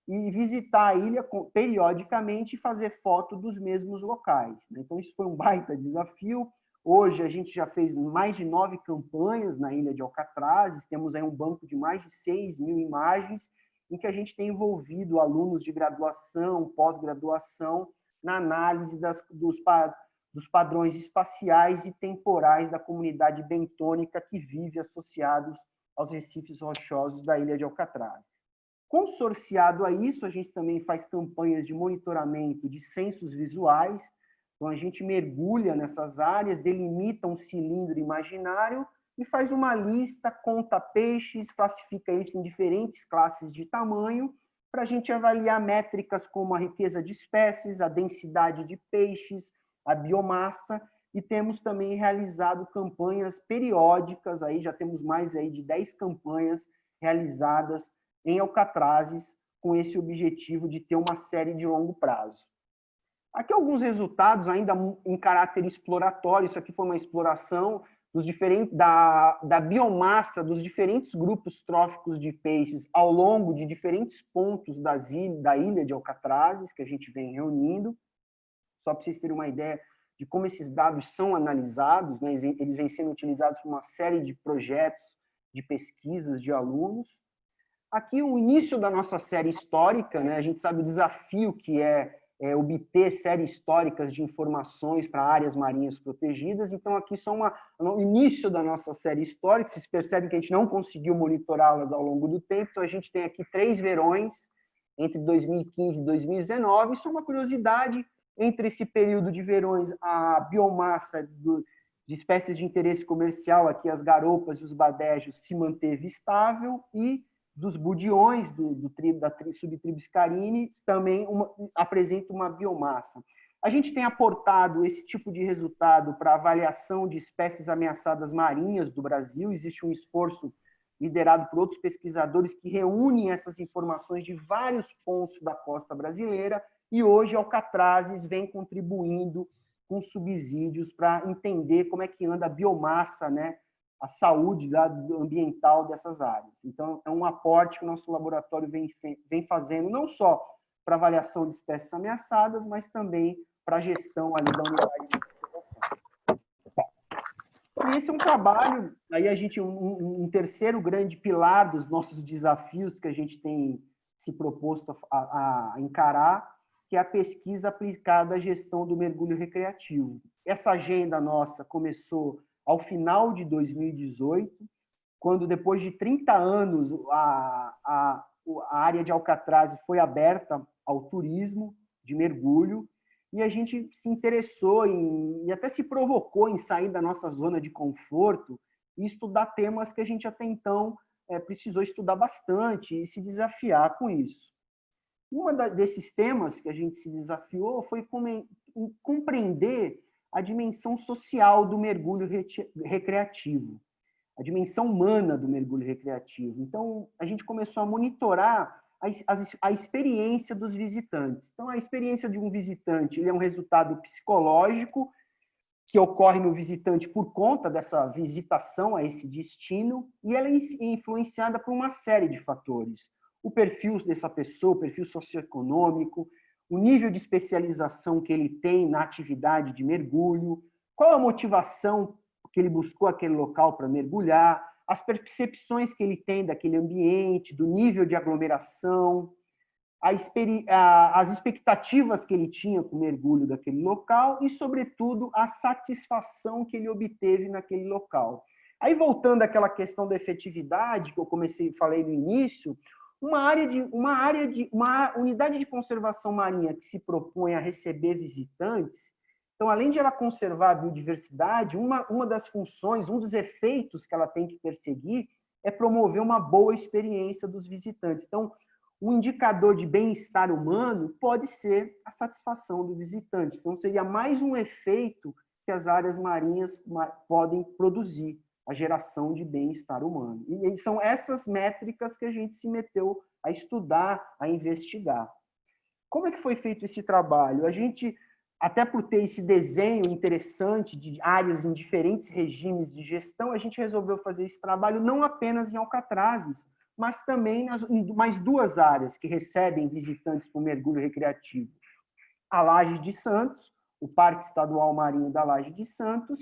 e visitar a ilha periodicamente e fazer foto dos mesmos locais. Então, isso foi um baita desafio. Hoje, a gente já fez mais de 9 campanhas na ilha de Alcatrazes, temos aí um banco de mais de 6.000 imagens, em que a gente tem envolvido alunos de graduação, pós-graduação, na análise dos padrões espaciais e temporais da comunidade bentônica que vive associados aos recifes rochosos da ilha de Alcatrazes. Consorciado a isso, a gente também faz campanhas de monitoramento de censos visuais. Então, a gente mergulha nessas áreas, delimita um cilindro imaginário e faz uma lista, conta peixes, classifica isso em diferentes classes de tamanho, para a gente avaliar métricas como a riqueza de espécies, a densidade de peixes, a biomassa, e temos também realizado campanhas periódicas, aí já temos mais aí de 10 campanhas realizadas em Alcatrazes, com esse objetivo de ter uma série de longo prazo. Aqui alguns resultados ainda em caráter exploratório, isso aqui foi uma exploração da biomassa dos diferentes grupos tróficos de peixes ao longo de diferentes pontos da ilha de Alcatrazes, que a gente vem reunindo, só para vocês terem uma ideia de como esses dados são analisados, né? Eles vêm sendo utilizados por uma série de projetos, de pesquisas de alunos. Aqui o início da nossa série histórica, né? A gente sabe o desafio que é obter séries históricas de informações para áreas marinhas protegidas. Então, aqui só o início da nossa série histórica. Vocês percebem que a gente não conseguiu monitorá-las ao longo do tempo. Então, a gente tem aqui 3 verões entre 2015 e 2019. Isso é uma curiosidade. Entre esse período de verões, a biomassa de espécies de interesse comercial, aqui as garoupas e os badejos, se manteve estável, e dos budiões da subtribo Scarine também apresenta uma biomassa. A gente tem aportado esse tipo de resultado para avaliação de espécies ameaçadas marinhas do Brasil. Existe um esforço liderado por outros pesquisadores que reúnem essas informações de vários pontos da costa brasileira, e hoje Alcatrazes vem contribuindo com subsídios para entender como é que anda a biomassa, né, a saúde ambiental dessas áreas. Então, é um aporte que o nosso laboratório vem fazendo, não só para avaliação de espécies ameaçadas, mas também para a gestão ali da unidade de conservação. E esse é um trabalho, aí a gente, um terceiro grande pilar dos nossos desafios que a gente tem se proposto a encarar, que é a pesquisa aplicada à gestão do mergulho recreativo. Essa agenda nossa começou ao final de 2018, quando, depois de 30 anos, a área de Alcatrazes foi aberta ao turismo de mergulho, e a gente se interessou e até se provocou em sair da nossa zona de conforto e estudar temas que a gente até então precisou estudar bastante e se desafiar com isso. Desses temas que a gente se desafiou foi compreender a dimensão social do mergulho recreativo, a dimensão humana do mergulho recreativo. Então, a gente começou a monitorar a experiência dos visitantes. Então, a experiência de um visitante, ele é um resultado psicológico que ocorre no visitante por conta dessa visitação a esse destino, e ela é influenciada por uma série de fatores. O perfil dessa pessoa, o perfil socioeconômico, o nível de especialização que ele tem na atividade de mergulho, qual a motivação que ele buscou aquele local para mergulhar, as percepções que ele tem daquele ambiente, do nível de aglomeração, as expectativas que ele tinha com o mergulho daquele local e, sobretudo, a satisfação que ele obteve naquele local. Aí, voltando àquela questão da efetividade que eu falei no início, uma unidade de conservação marinha que se propõe a receber visitantes, então, além de ela conservar a biodiversidade, uma das funções, um dos efeitos que ela tem que perseguir é promover uma boa experiência dos visitantes. Então, o indicador de bem-estar humano pode ser a satisfação do visitante. Então, seria mais um efeito que as áreas marinhas podem produzir. a geração de bem-estar humano. E são essas métricas que a gente se meteu a estudar, a investigar. Como é que foi feito esse trabalho? A gente, até por ter esse desenho interessante de áreas em diferentes regimes de gestão, a gente resolveu fazer esse trabalho não apenas em Alcatrazes, mas também em mais duas áreas que recebem visitantes para o mergulho recreativo. A Laje de Santos, o Parque Estadual Marinho da Laje de Santos,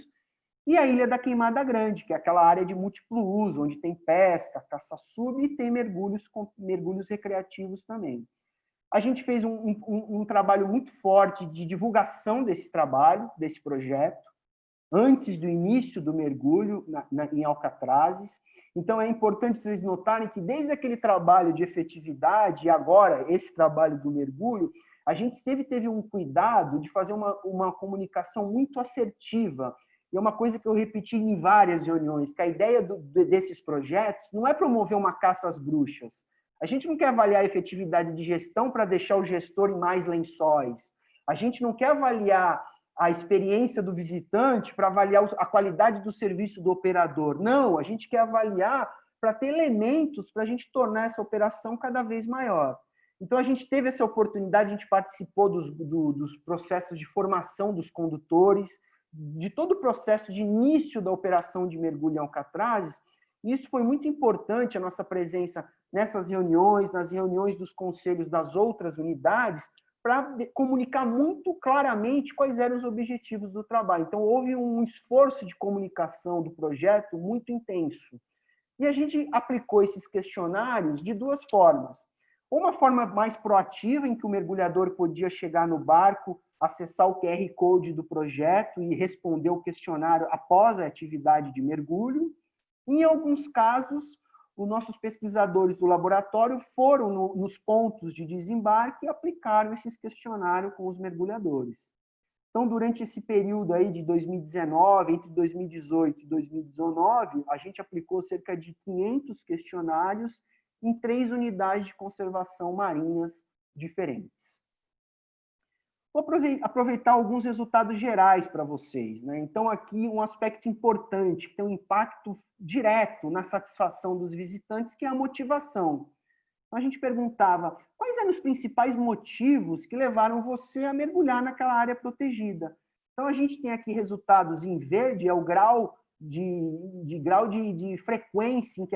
e a Ilha da Queimada Grande, que é aquela área de múltiplo uso, onde tem pesca, caça-sub e tem mergulhos recreativos também. A gente fez um trabalho muito forte de divulgação desse trabalho, desse projeto, antes do início do mergulho em Alcatrazes. Então, é importante vocês notarem que desde aquele trabalho de efetividade e agora esse trabalho do mergulho, a gente teve um cuidado de fazer uma comunicação muito assertiva. E é uma coisa que eu repeti em várias reuniões, que a ideia desses projetos não é promover uma caça às bruxas. A gente não quer avaliar a efetividade de gestão para deixar o gestor em mais lençóis. A gente não quer avaliar a experiência do visitante para avaliar a qualidade do serviço do operador. Não, a gente quer avaliar para ter elementos para a gente tornar essa operação cada vez maior. Então, a gente teve essa oportunidade, a gente participou dos processos de formação dos condutores, de todo o processo de início da operação de mergulho em Alcatrazes, e isso foi muito importante, a nossa presença nessas reuniões, nas reuniões dos conselhos das outras unidades, para comunicar muito claramente quais eram os objetivos do trabalho. Então, houve um esforço de comunicação do projeto muito intenso. E a gente aplicou esses questionários de duas formas. Uma forma mais proativa, em que o mergulhador podia chegar no barco, acessar o QR Code do projeto e responder o questionário após a atividade de mergulho. Em alguns casos, os nossos pesquisadores do laboratório foram nos pontos de desembarque e aplicaram esses questionários com os mergulhadores. Então, durante esse período aí de 2019, entre 2018 e 2019, a gente aplicou cerca de 500 questionários em 3 unidades de conservação marinhas diferentes. Vou aproveitar alguns resultados gerais para vocês, né? Então, aqui um aspecto importante, que tem um impacto direto na satisfação dos visitantes, que é a motivação. Então, a gente perguntava quais eram os principais motivos que levaram você a mergulhar naquela área protegida. Então, a gente tem aqui resultados em verde, é o grau de frequência em que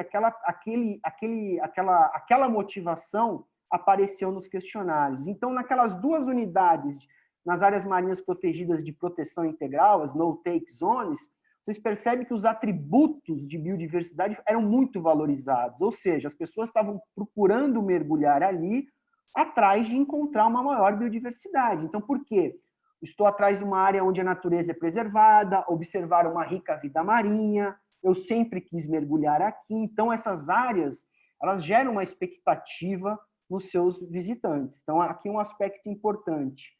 aquela motivação apareceu nos questionários. Então, naquelas 2 unidades, nas áreas marinhas protegidas de proteção integral, as no-take zones, vocês percebem que os atributos de biodiversidade eram muito valorizados, ou seja, as pessoas estavam procurando mergulhar ali atrás de encontrar uma maior biodiversidade. Então, por quê? Estou atrás de uma área onde a natureza é preservada, observar uma rica vida marinha, eu sempre quis mergulhar aqui. Então, essas áreas, elas geram uma expectativa nos seus visitantes. Então, aqui um aspecto importante.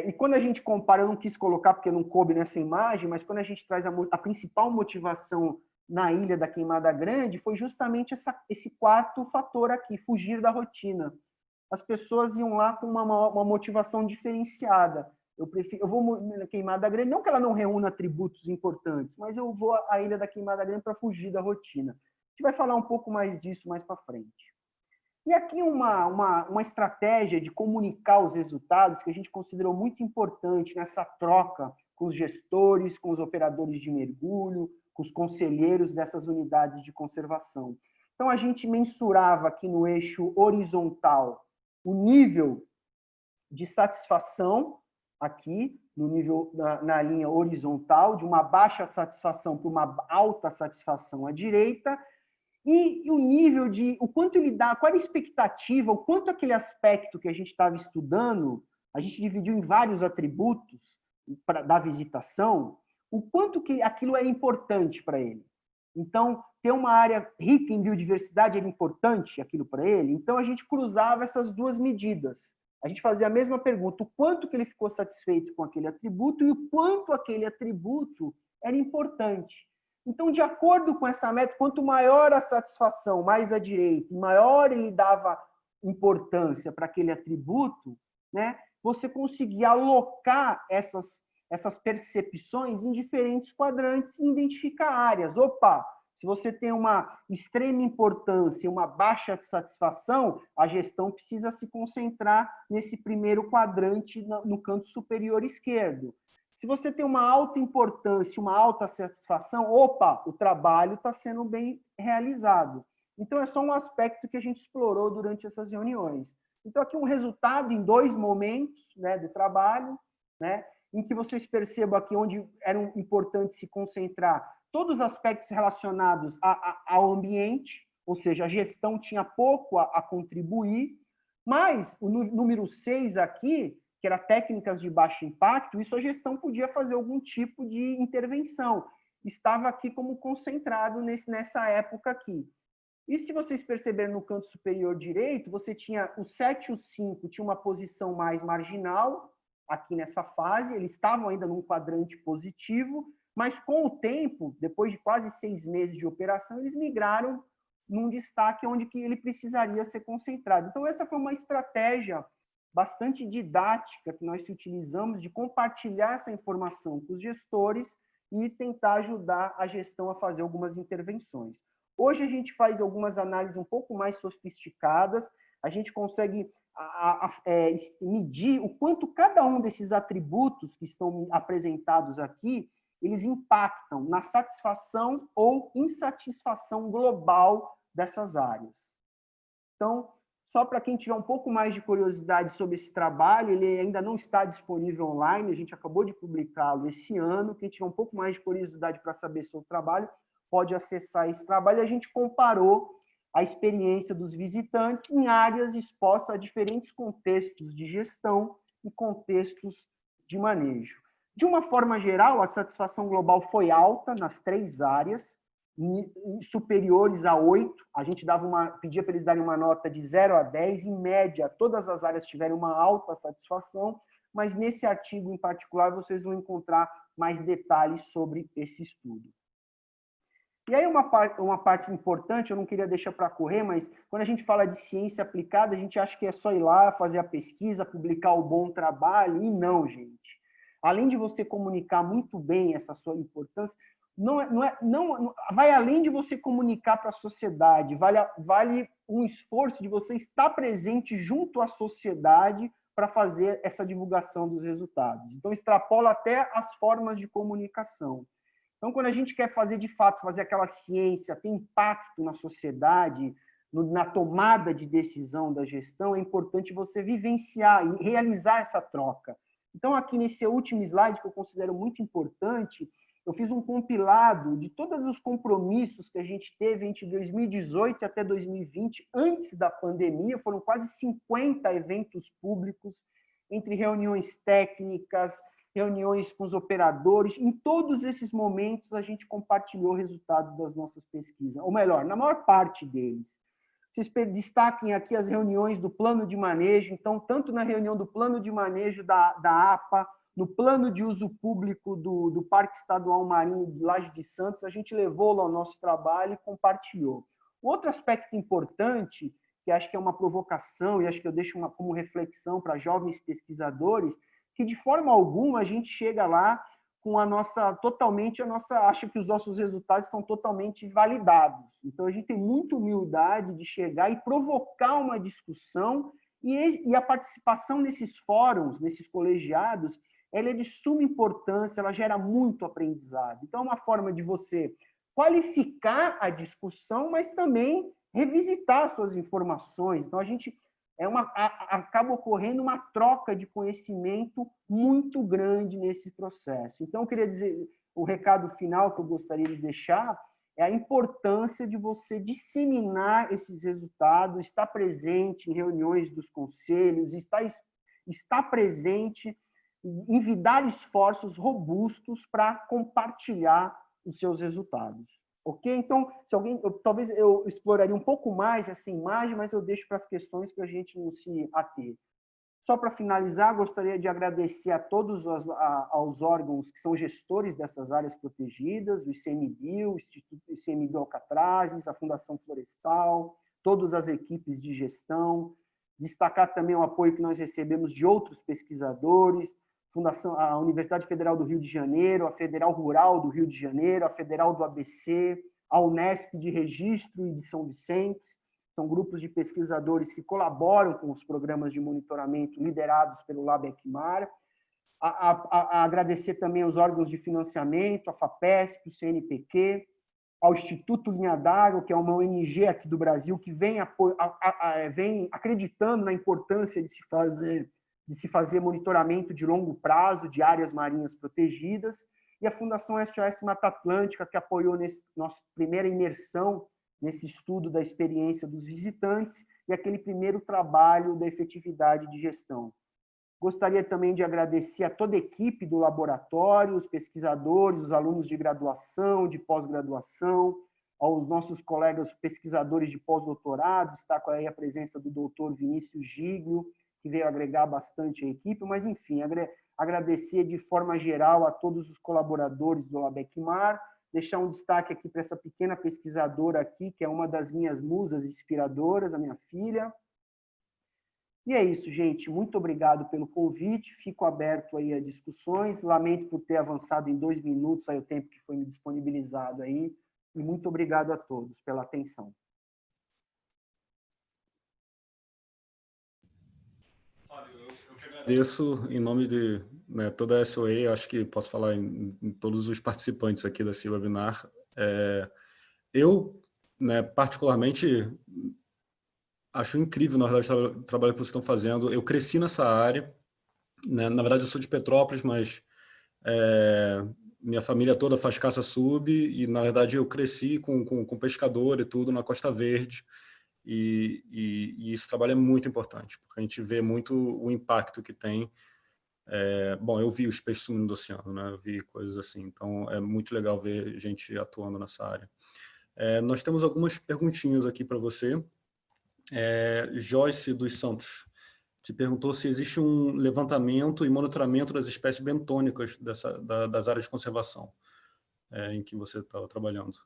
E quando a gente compara, eu não quis colocar porque não coube nessa imagem, mas quando a gente traz a principal motivação na Ilha da Queimada Grande, foi justamente esse quarto fator aqui, fugir da rotina. As pessoas iam lá com uma motivação diferenciada. Eu vou na Queimada Grande, não que ela não reúna atributos importantes, mas eu vou à Ilha da Queimada Grande para fugir da rotina. A gente vai falar um pouco mais disso mais para frente. E aqui uma estratégia de comunicar os resultados que a gente considerou muito importante nessa troca com os gestores, com os operadores de mergulho, com os conselheiros dessas unidades de conservação. Então, a gente mensurava aqui no eixo horizontal o nível de satisfação, aqui, no nível na linha horizontal, de uma baixa satisfação para uma alta satisfação à direita, e o nível o quanto ele dá, qual era a expectativa, o quanto aquele aspecto que a gente estava estudando, a gente dividiu em vários atributos da visitação, o quanto que aquilo é importante para ele. Então, ter uma área rica em biodiversidade era importante aquilo para ele, então a gente cruzava essas 2 medidas. A gente fazia a mesma pergunta, o quanto que ele ficou satisfeito com aquele atributo e o quanto aquele atributo era importante. Então, de acordo com essa meta, quanto maior a satisfação, mais à direita, e maior ele dava importância para aquele atributo, né, você conseguia alocar essas percepções em diferentes quadrantes e identificar áreas. Opa, se você tem uma extrema importância e uma baixa satisfação, a gestão precisa se concentrar nesse primeiro quadrante no canto superior esquerdo. Se você tem uma alta importância, uma alta satisfação, opa, o trabalho está sendo bem realizado. Então, é só um aspecto que a gente explorou durante essas reuniões. Então, aqui um resultado em 2 momentos, né, do trabalho, né, em que vocês percebam aqui onde era importante se concentrar todos os aspectos relacionados ao ambiente, ou seja, a gestão tinha pouco a contribuir, mas o número 6 aqui, que era técnicas de baixo impacto, isso a gestão podia fazer algum tipo de intervenção. Estava aqui como concentrado nessa época aqui. E se vocês perceberem no canto superior direito, você tinha o 7 e o 5, tinha uma posição mais marginal, aqui nessa fase, eles estavam ainda num quadrante positivo, mas com o tempo, depois de quase 6 meses de operação, eles migraram num destaque onde que ele precisaria ser concentrado. Então, essa foi uma estratégia bastante didática que nós utilizamos de compartilhar essa informação com os gestores e tentar ajudar a gestão a fazer algumas intervenções. Hoje a gente faz algumas análises um pouco mais sofisticadas, a gente consegue medir o quanto cada um desses atributos que estão apresentados aqui, eles impactam na satisfação ou insatisfação global dessas áreas. Então, só para quem tiver um pouco mais de curiosidade sobre esse trabalho, ele ainda não está disponível online, a gente acabou de publicá-lo esse ano. Quem tiver um pouco mais de curiosidade para saber sobre o trabalho, pode acessar esse trabalho. A gente comparou a experiência dos visitantes em áreas expostas a diferentes contextos de gestão e contextos de manejo. De uma forma geral, a satisfação global foi alta nas 3 áreas, superiores a 8, a gente pedia para eles darem uma nota de 0 a 10, em média, todas as áreas tiveram uma alta satisfação, mas nesse artigo em particular vocês vão encontrar mais detalhes sobre esse estudo. E aí uma parte importante, eu não queria deixar para correr, mas quando a gente fala de ciência aplicada, a gente acha que é só ir lá, fazer a pesquisa, publicar o bom trabalho, e não, gente. Além de você comunicar muito bem essa sua importância, não vai além de você comunicar para a sociedade, vale um esforço de você estar presente junto à sociedade para fazer essa divulgação dos resultados. Então, extrapola até as formas de comunicação. Então, quando a gente quer fazer, de fato, fazer aquela ciência, ter impacto na sociedade, na tomada de decisão da gestão, é importante você vivenciar e realizar essa troca. Então, aqui nesse último slide, que eu considero muito importante, eu fiz um compilado de todos os compromissos que a gente teve entre 2018 até 2020, antes da pandemia, foram quase 50 eventos públicos, entre reuniões técnicas, reuniões com os operadores. Em todos esses momentos, a gente compartilhou resultados das nossas pesquisas, ou melhor, na maior parte deles. Vocês destaquem aqui as reuniões do plano de manejo, então, tanto na reunião do plano de manejo da APA, no plano de uso público do Parque Estadual Marinho de Laje de Santos, a gente levou lá o nosso trabalho e compartilhou. Outro aspecto importante, que acho que é uma provocação, e acho que eu deixo como reflexão para jovens pesquisadores, que de forma alguma a gente chega lá com acha que os nossos resultados estão totalmente validados. Então, a gente tem muita humildade de chegar e provocar uma discussão, e a participação nesses fóruns, nesses colegiados, ela é de suma importância, ela gera muito aprendizado. Então, é uma forma de você qualificar a discussão, mas também revisitar suas informações. Então, acaba ocorrendo uma troca de conhecimento muito grande nesse processo. Então, eu queria dizer, o recado final que eu gostaria de deixar é a importância de você disseminar esses resultados, estar presente em reuniões dos conselhos, estar presente, envidar esforços robustos para compartilhar os seus resultados. Ok? Então, talvez eu exploraria um pouco mais essa imagem, mas eu deixo para as questões para a gente não se ater. Só para finalizar, gostaria de agradecer a todos aos órgãos que são gestores dessas áreas protegidas, o ICMBio, o Instituto ICMBio Alcatrazes, a Fundação Florestal, todas as equipes de gestão. Destacar também o apoio que nós recebemos de outros pesquisadores, a Universidade Federal do Rio de Janeiro, a Federal Rural do Rio de Janeiro, a Federal do ABC, a Unesp de Registro e de São Vicente. São grupos de pesquisadores que colaboram com os programas de monitoramento liderados pelo LabECMAR. Agradecer também aos órgãos de financiamento, a FAPESP, o CNPq, ao Instituto Linha d'Água, que é uma ONG aqui do Brasil, que vem acreditando na importância de se fazer monitoramento de longo prazo de áreas marinhas protegidas, e a Fundação SOS Mata Atlântica, que apoiou nossa primeira imersão nesse estudo da experiência dos visitantes e aquele primeiro trabalho da efetividade de gestão. Gostaria também de agradecer a toda a equipe do laboratório, os pesquisadores, os alunos de graduação, de pós-graduação, aos nossos colegas pesquisadores de pós-doutorado, destaco aí a presença do doutor Vinícius Giglio, que veio agregar bastante a equipe, mas, enfim, agradecer de forma geral a todos os colaboradores do LabECMAR, deixar um destaque aqui para essa pequena pesquisadora aqui, que é uma das minhas musas inspiradoras, a minha filha. E é isso, gente. Muito obrigado pelo convite. Fico aberto aí a discussões. Lamento por ter avançado em 2 minutos aí o tempo que foi me disponibilizado aí. E muito obrigado a todos pela atenção. Eu que agradeço em nome de toda a SOA, acho que posso falar em todos os participantes aqui desse webinar. Eu, particularmente, acho incrível, na verdade, o trabalho que vocês estão fazendo. Eu cresci nessa área, né? Na verdade, eu sou de Petrópolis, mas minha família toda faz caça sub, e, na verdade, eu cresci com pescador e tudo na Costa Verde, e esse trabalho é muito importante, porque a gente vê muito o impacto que tem. Bom, eu vi os peixes sumindo do oceano, né? Eu vi coisas assim, então é muito legal ver gente atuando nessa área. Nós temos algumas perguntinhas aqui para você. Joyce dos Santos te perguntou se existe um levantamento e monitoramento das espécies bentônicas das áreas de conservação em que você estava trabalhando.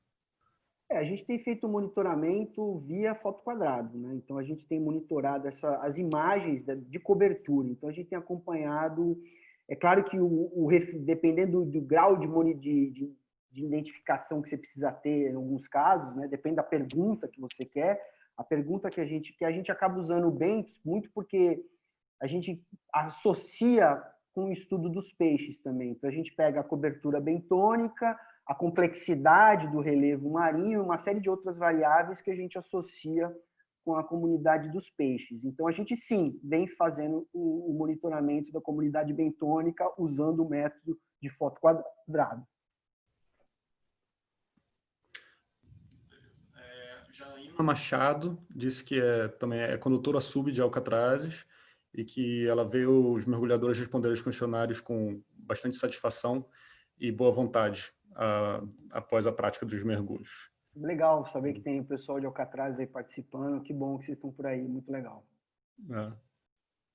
A gente tem feito monitoramento via foto quadrado, né? Então, a gente tem monitorado as imagens de cobertura. Então, a gente tem acompanhado. É claro que, dependendo do grau de identificação que você precisa ter em alguns casos, né? Depende da pergunta que você quer. A pergunta que a gente acaba usando o Bentos muito porque a gente associa com o estudo dos peixes também. Então, a gente pega a cobertura bentônica, a complexidade do relevo marinho, uma série de outras variáveis que a gente associa com a comunidade dos peixes. Então, a gente, sim, vem fazendo o monitoramento da comunidade bentônica usando o método de foto quadrado. Janaína Machado disse que também é condutora sub de alcatrazes e que ela vê os mergulhadores responderem os questionários com bastante satisfação e boa vontade após a prática dos mergulhos. Legal saber que tem o pessoal de Alcatraz aí participando. Que bom que vocês estão por aí, muito legal.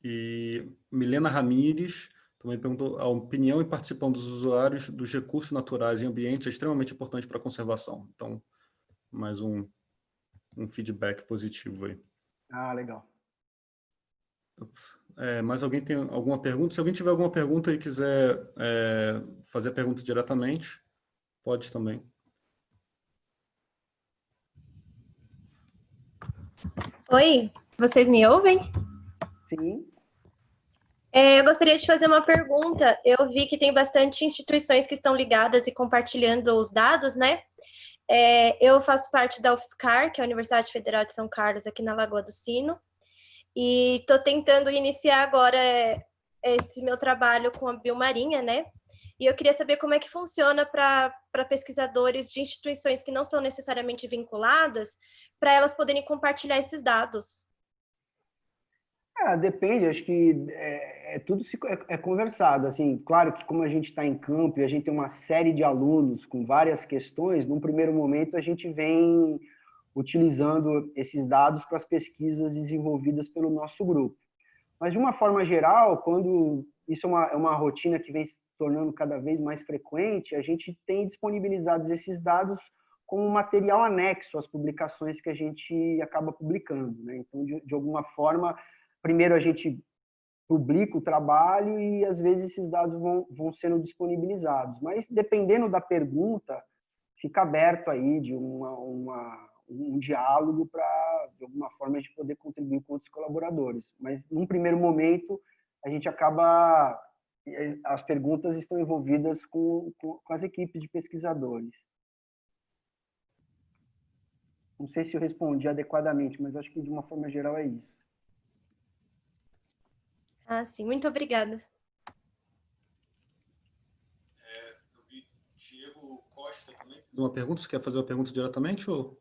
E Milena Ramires também perguntou: a opinião e participação dos usuários dos recursos naturais em ambientes é extremamente importante para a conservação. Então, mais um feedback positivo aí. Legal. Mais alguém tem alguma pergunta? Se alguém tiver alguma pergunta e quiser fazer a pergunta diretamente, pode também. Oi, vocês me ouvem? Sim. Eu gostaria de fazer uma pergunta. Eu vi que tem bastante instituições que estão ligadas e compartilhando os dados, né? Eu faço parte da UFSCar, que é a Universidade Federal de São Carlos, aqui na Lagoa do Sino, e estou tentando iniciar agora esse meu trabalho com a biomarinha, né? E eu queria saber como é que funciona para pesquisadores de instituições que não são necessariamente vinculadas, para elas poderem compartilhar esses dados. Depende, acho que tudo é conversado. Assim, claro que como a gente está em campo e a gente tem uma série de alunos com várias questões, num primeiro momento a gente vem utilizando esses dados para as pesquisas desenvolvidas pelo nosso grupo. Mas, de uma forma geral, quando isso é uma rotina que vem se tornando cada vez mais frequente, a gente tem disponibilizado esses dados como material anexo às publicações que a gente acaba publicando, né? Então, de alguma forma, primeiro a gente publica o trabalho e, às vezes, esses dados vão sendo disponibilizados. Mas, dependendo da pergunta, fica aberto aí de um diálogo para, de alguma forma, a gente poder contribuir com outros colaboradores. Mas, num primeiro momento, a gente acaba... As perguntas estão envolvidas com as equipes de pesquisadores. Não sei se eu respondi adequadamente, mas acho que, de uma forma geral, é isso. Ah, sim. Muito obrigada. Eu vi Diego Costa também. Uma pergunta? Você quer fazer uma pergunta diretamente? Ou...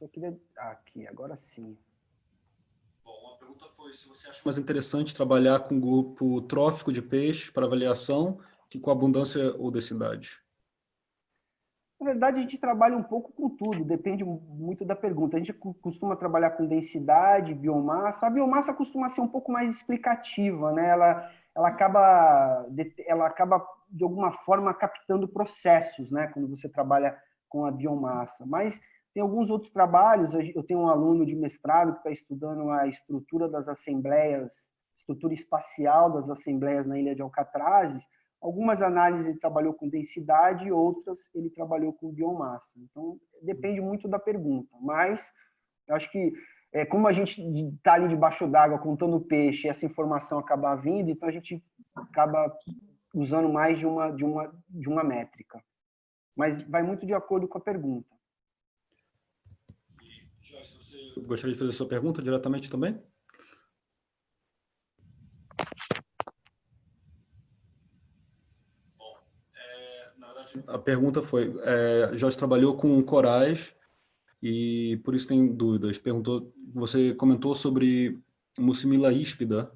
Eu queria... Aqui, agora sim. Bom, a pergunta foi se você acha mais interessante trabalhar com grupo trófico de peixes para avaliação que com abundância ou densidade. Na verdade, a gente trabalha um pouco com tudo, depende muito da pergunta. A gente costuma trabalhar com densidade, biomassa. A biomassa costuma ser um pouco mais explicativa, né? Ela acaba, de alguma forma, captando processos, né? Quando você trabalha com a biomassa. Mas tem alguns outros trabalhos. Eu tenho um aluno de mestrado que está estudando a estrutura das assembleias, estrutura espacial das assembleias na Ilha de Alcatrazes. Algumas análises ele trabalhou com densidade, outras ele trabalhou com biomassa. Então, depende muito da pergunta. Mas, eu acho que, como a gente está ali debaixo d'água contando peixe e essa informação acabar vindo, então a gente acaba usando mais de uma métrica. Mas vai muito de acordo com a pergunta. Jorge, você gostaria de fazer a sua pergunta diretamente também? A pergunta foi, Jorge trabalhou com corais e por isso tem dúvidas. Você comentou sobre Muscimila híspida,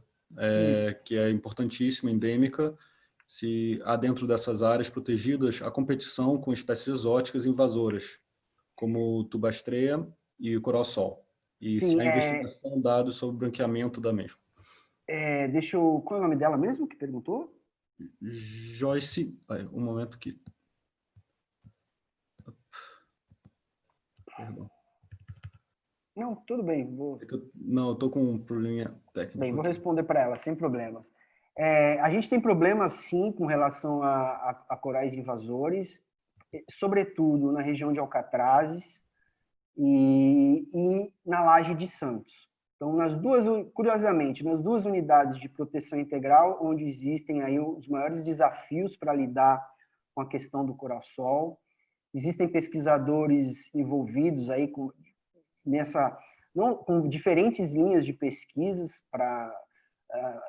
que é importantíssima, endêmica, se há dentro dessas áreas protegidas a competição com espécies exóticas invasoras, como tubastreia e o coral-sol. E Sim, se há investigação dados sobre o branqueamento da mesma. Qual é o nome dela mesmo que perguntou? Joyce, um momento aqui. Perdão. Não, tudo bem. Não, eu estou com um probleminha técnico. Bem, vou aqui. responder para ela, sem problemas. A gente tem problemas, sim, com relação a corais invasores, sobretudo na região de Alcatrazes e na Laje de Santos. Então, curiosamente, nas duas unidades de proteção integral, onde existem aí os maiores desafios para lidar com a questão do coral-sol, existem pesquisadores envolvidos aí com diferentes linhas de pesquisas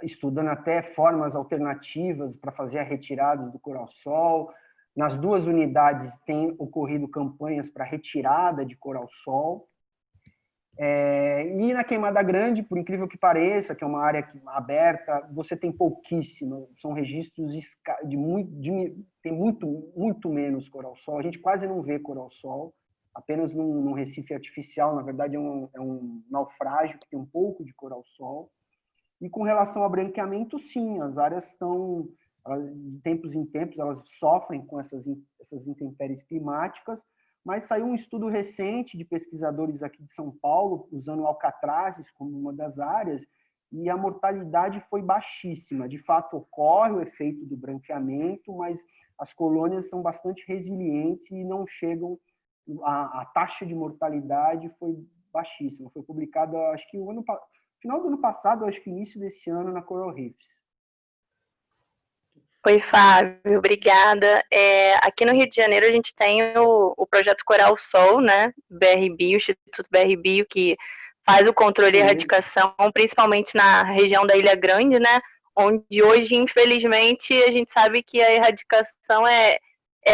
estudando até formas alternativas para fazer a retirada do coral-sol. Nas duas unidades tem ocorrido campanhas para retirada de coral-sol. E na Queimada Grande, por incrível que pareça, que é uma área aberta, você tem pouquíssimo, são registros tem muito menos coral-sol. A gente quase não vê coral-sol, apenas num recife artificial. Na verdade, é um naufrágio que tem um pouco de coral-sol. E com relação ao branqueamento, sim, as áreas estão, de tempos em tempos, elas sofrem com essas intempéries climáticas, mas saiu um estudo recente de pesquisadores aqui de São Paulo, usando Alcatrazes como uma das áreas, e a mortalidade foi baixíssima. De fato, ocorre o efeito do branqueamento, mas as colônias são bastante resilientes e não chegam... A taxa de mortalidade foi baixíssima. Foi publicada, acho que final do ano passado, acho que início desse ano, na Coral Reefs. Oi, Fábio, obrigada. Aqui no Rio de Janeiro a gente tem o projeto Coral Sol, né? BRBio, o Instituto BRBio, que faz o controle e erradicação, principalmente na região da Ilha Grande, né? Onde hoje, infelizmente, a gente sabe que a erradicação é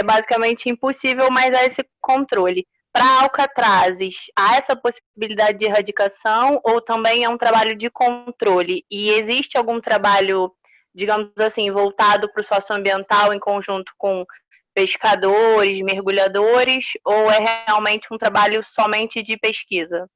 basicamente impossível, mas há esse controle. Para Alcatrazes, há essa possibilidade de erradicação ou também é um trabalho de controle? E existe algum trabalho, digamos assim, voltado para o socioambiental em conjunto com pescadores, mergulhadores, ou é realmente um trabalho somente de pesquisa?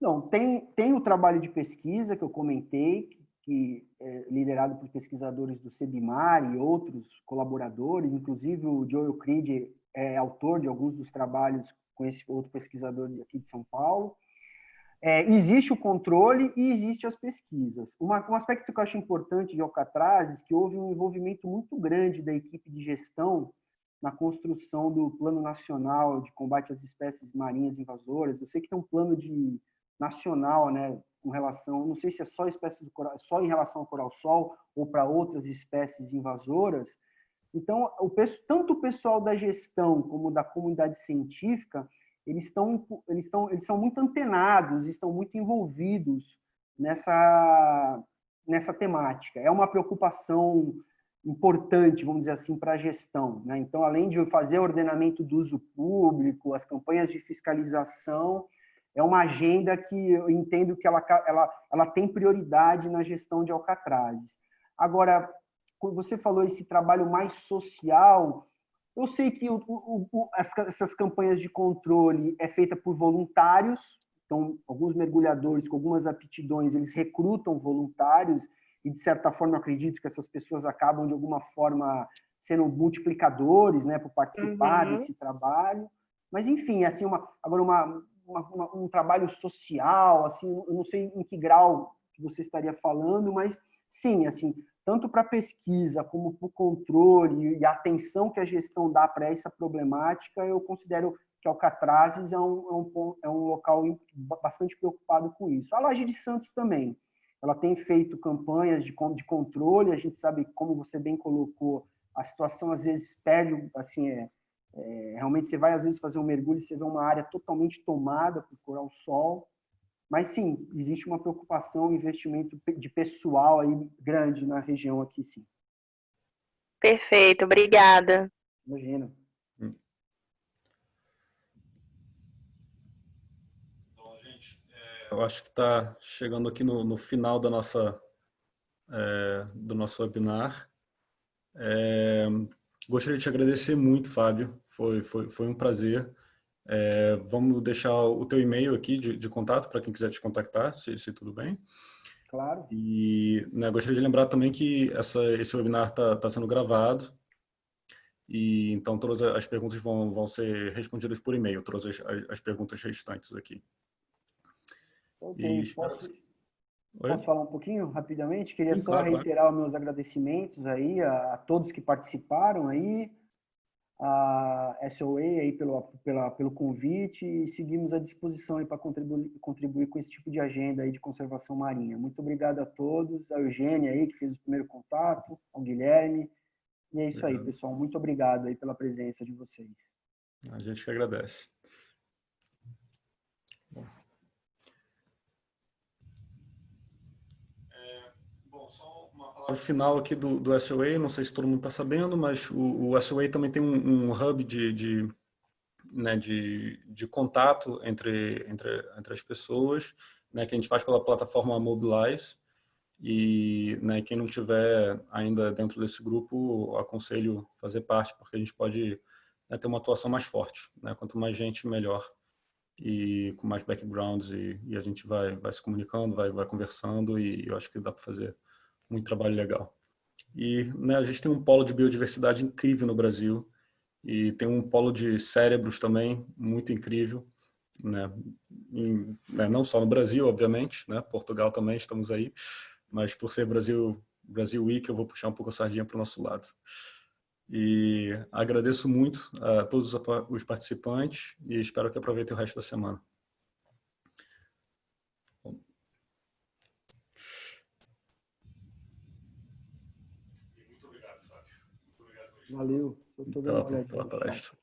Não, tem o trabalho de pesquisa que eu comentei, que é liderado por pesquisadores do CEBIMAR e outros colaboradores, inclusive o Joel Creed é autor de alguns dos trabalhos com esse outro pesquisador aqui de São Paulo. existe o controle e existe as pesquisas. Um aspecto que eu acho importante de Alcatrazes, que houve um envolvimento muito grande da equipe de gestão na construção do Plano Nacional de Combate às Espécies Marinhas Invasoras. Eu sei que tem um plano nacional, né, com relação, não sei se é só espécies do coral, só em relação ao coral-sol ou para outras espécies invasoras. Então, tanto o pessoal da gestão como da comunidade científica, eles são muito antenados, estão muito envolvidos nessa temática. É uma preocupação importante, vamos dizer assim, para a gestão, né? Então, além de fazer ordenamento do uso público, as campanhas de fiscalização, é uma agenda que eu entendo que ela tem prioridade na gestão de Alcatrazes. Agora, quando você falou esse trabalho mais social, eu sei que essas campanhas de controle é feita por voluntários, então, alguns mergulhadores com algumas aptidões, eles recrutam voluntários, e, de certa forma, eu acredito que essas pessoas acabam, de alguma forma, sendo multiplicadores, né, por participar desse trabalho. Mas, enfim, assim, um trabalho social, assim, eu não sei em que grau que você estaria falando, mas, sim, assim, tanto para a pesquisa como para o controle e a atenção que a gestão dá para essa problemática, eu considero que Alcatrazes é um local bastante preocupado com isso. A Laje de Santos também. Ela tem feito campanhas de controle, a gente sabe, como você bem colocou, a situação às vezes perde, assim, realmente você vai às vezes fazer um mergulho e você vê uma área totalmente tomada por coral-sol. Mas, sim, existe uma preocupação, um investimento de pessoal aí grande na região aqui, sim. Perfeito, obrigada. Imagina. Bom, gente, eu acho que está chegando aqui no final do nosso webinar. Gostaria de te agradecer muito, Fábio. Foi um prazer. Vamos deixar o teu e-mail aqui de contato para quem quiser te contactar, se tudo bem. Claro. E, né, gostaria de lembrar também que esse webinar está sendo gravado, e então todas as perguntas vão ser respondidas por e-mail, todas as perguntas restantes aqui. Ok, E posso falar um pouquinho rapidamente? Queria Sim, só claro. reiterar os meus agradecimentos aí a todos que participaram aí, a SOA aí pelo convite, e seguimos à disposição aí para contribuir com esse tipo de agenda aí de conservação marinha. Muito obrigado a todos, a Eugênia aí que fez o primeiro contato, ao Guilherme, e é isso aí, pessoal. Muito obrigado aí pela presença de vocês. A gente que agradece. Bom, só uma palavra final aqui do SOA, não sei se todo mundo está sabendo, mas o SOA também tem um hub de contato entre as pessoas, né, que a gente faz pela plataforma Mobilize. E, né, quem não tiver ainda dentro desse grupo, aconselho fazer parte, porque a gente pode, né, ter uma atuação mais forte, né? Quanto mais gente, melhor, e com mais backgrounds, e a gente vai se comunicando, vai conversando, e eu acho que dá para fazer muito trabalho legal. E, né, a gente tem um polo de biodiversidade incrível no Brasil, e tem um polo de cérebros também muito incrível, né? Não só no Brasil, obviamente, né? Portugal também, estamos aí, mas por ser Brasil Week, eu vou puxar um pouco a sardinha para o nosso lado. E agradeço muito a todos os participantes e espero que aproveitem o resto da semana. Muito obrigado, Fábio. Muito obrigado Valeu. Eu tô dando uma olhadinha pela palestra.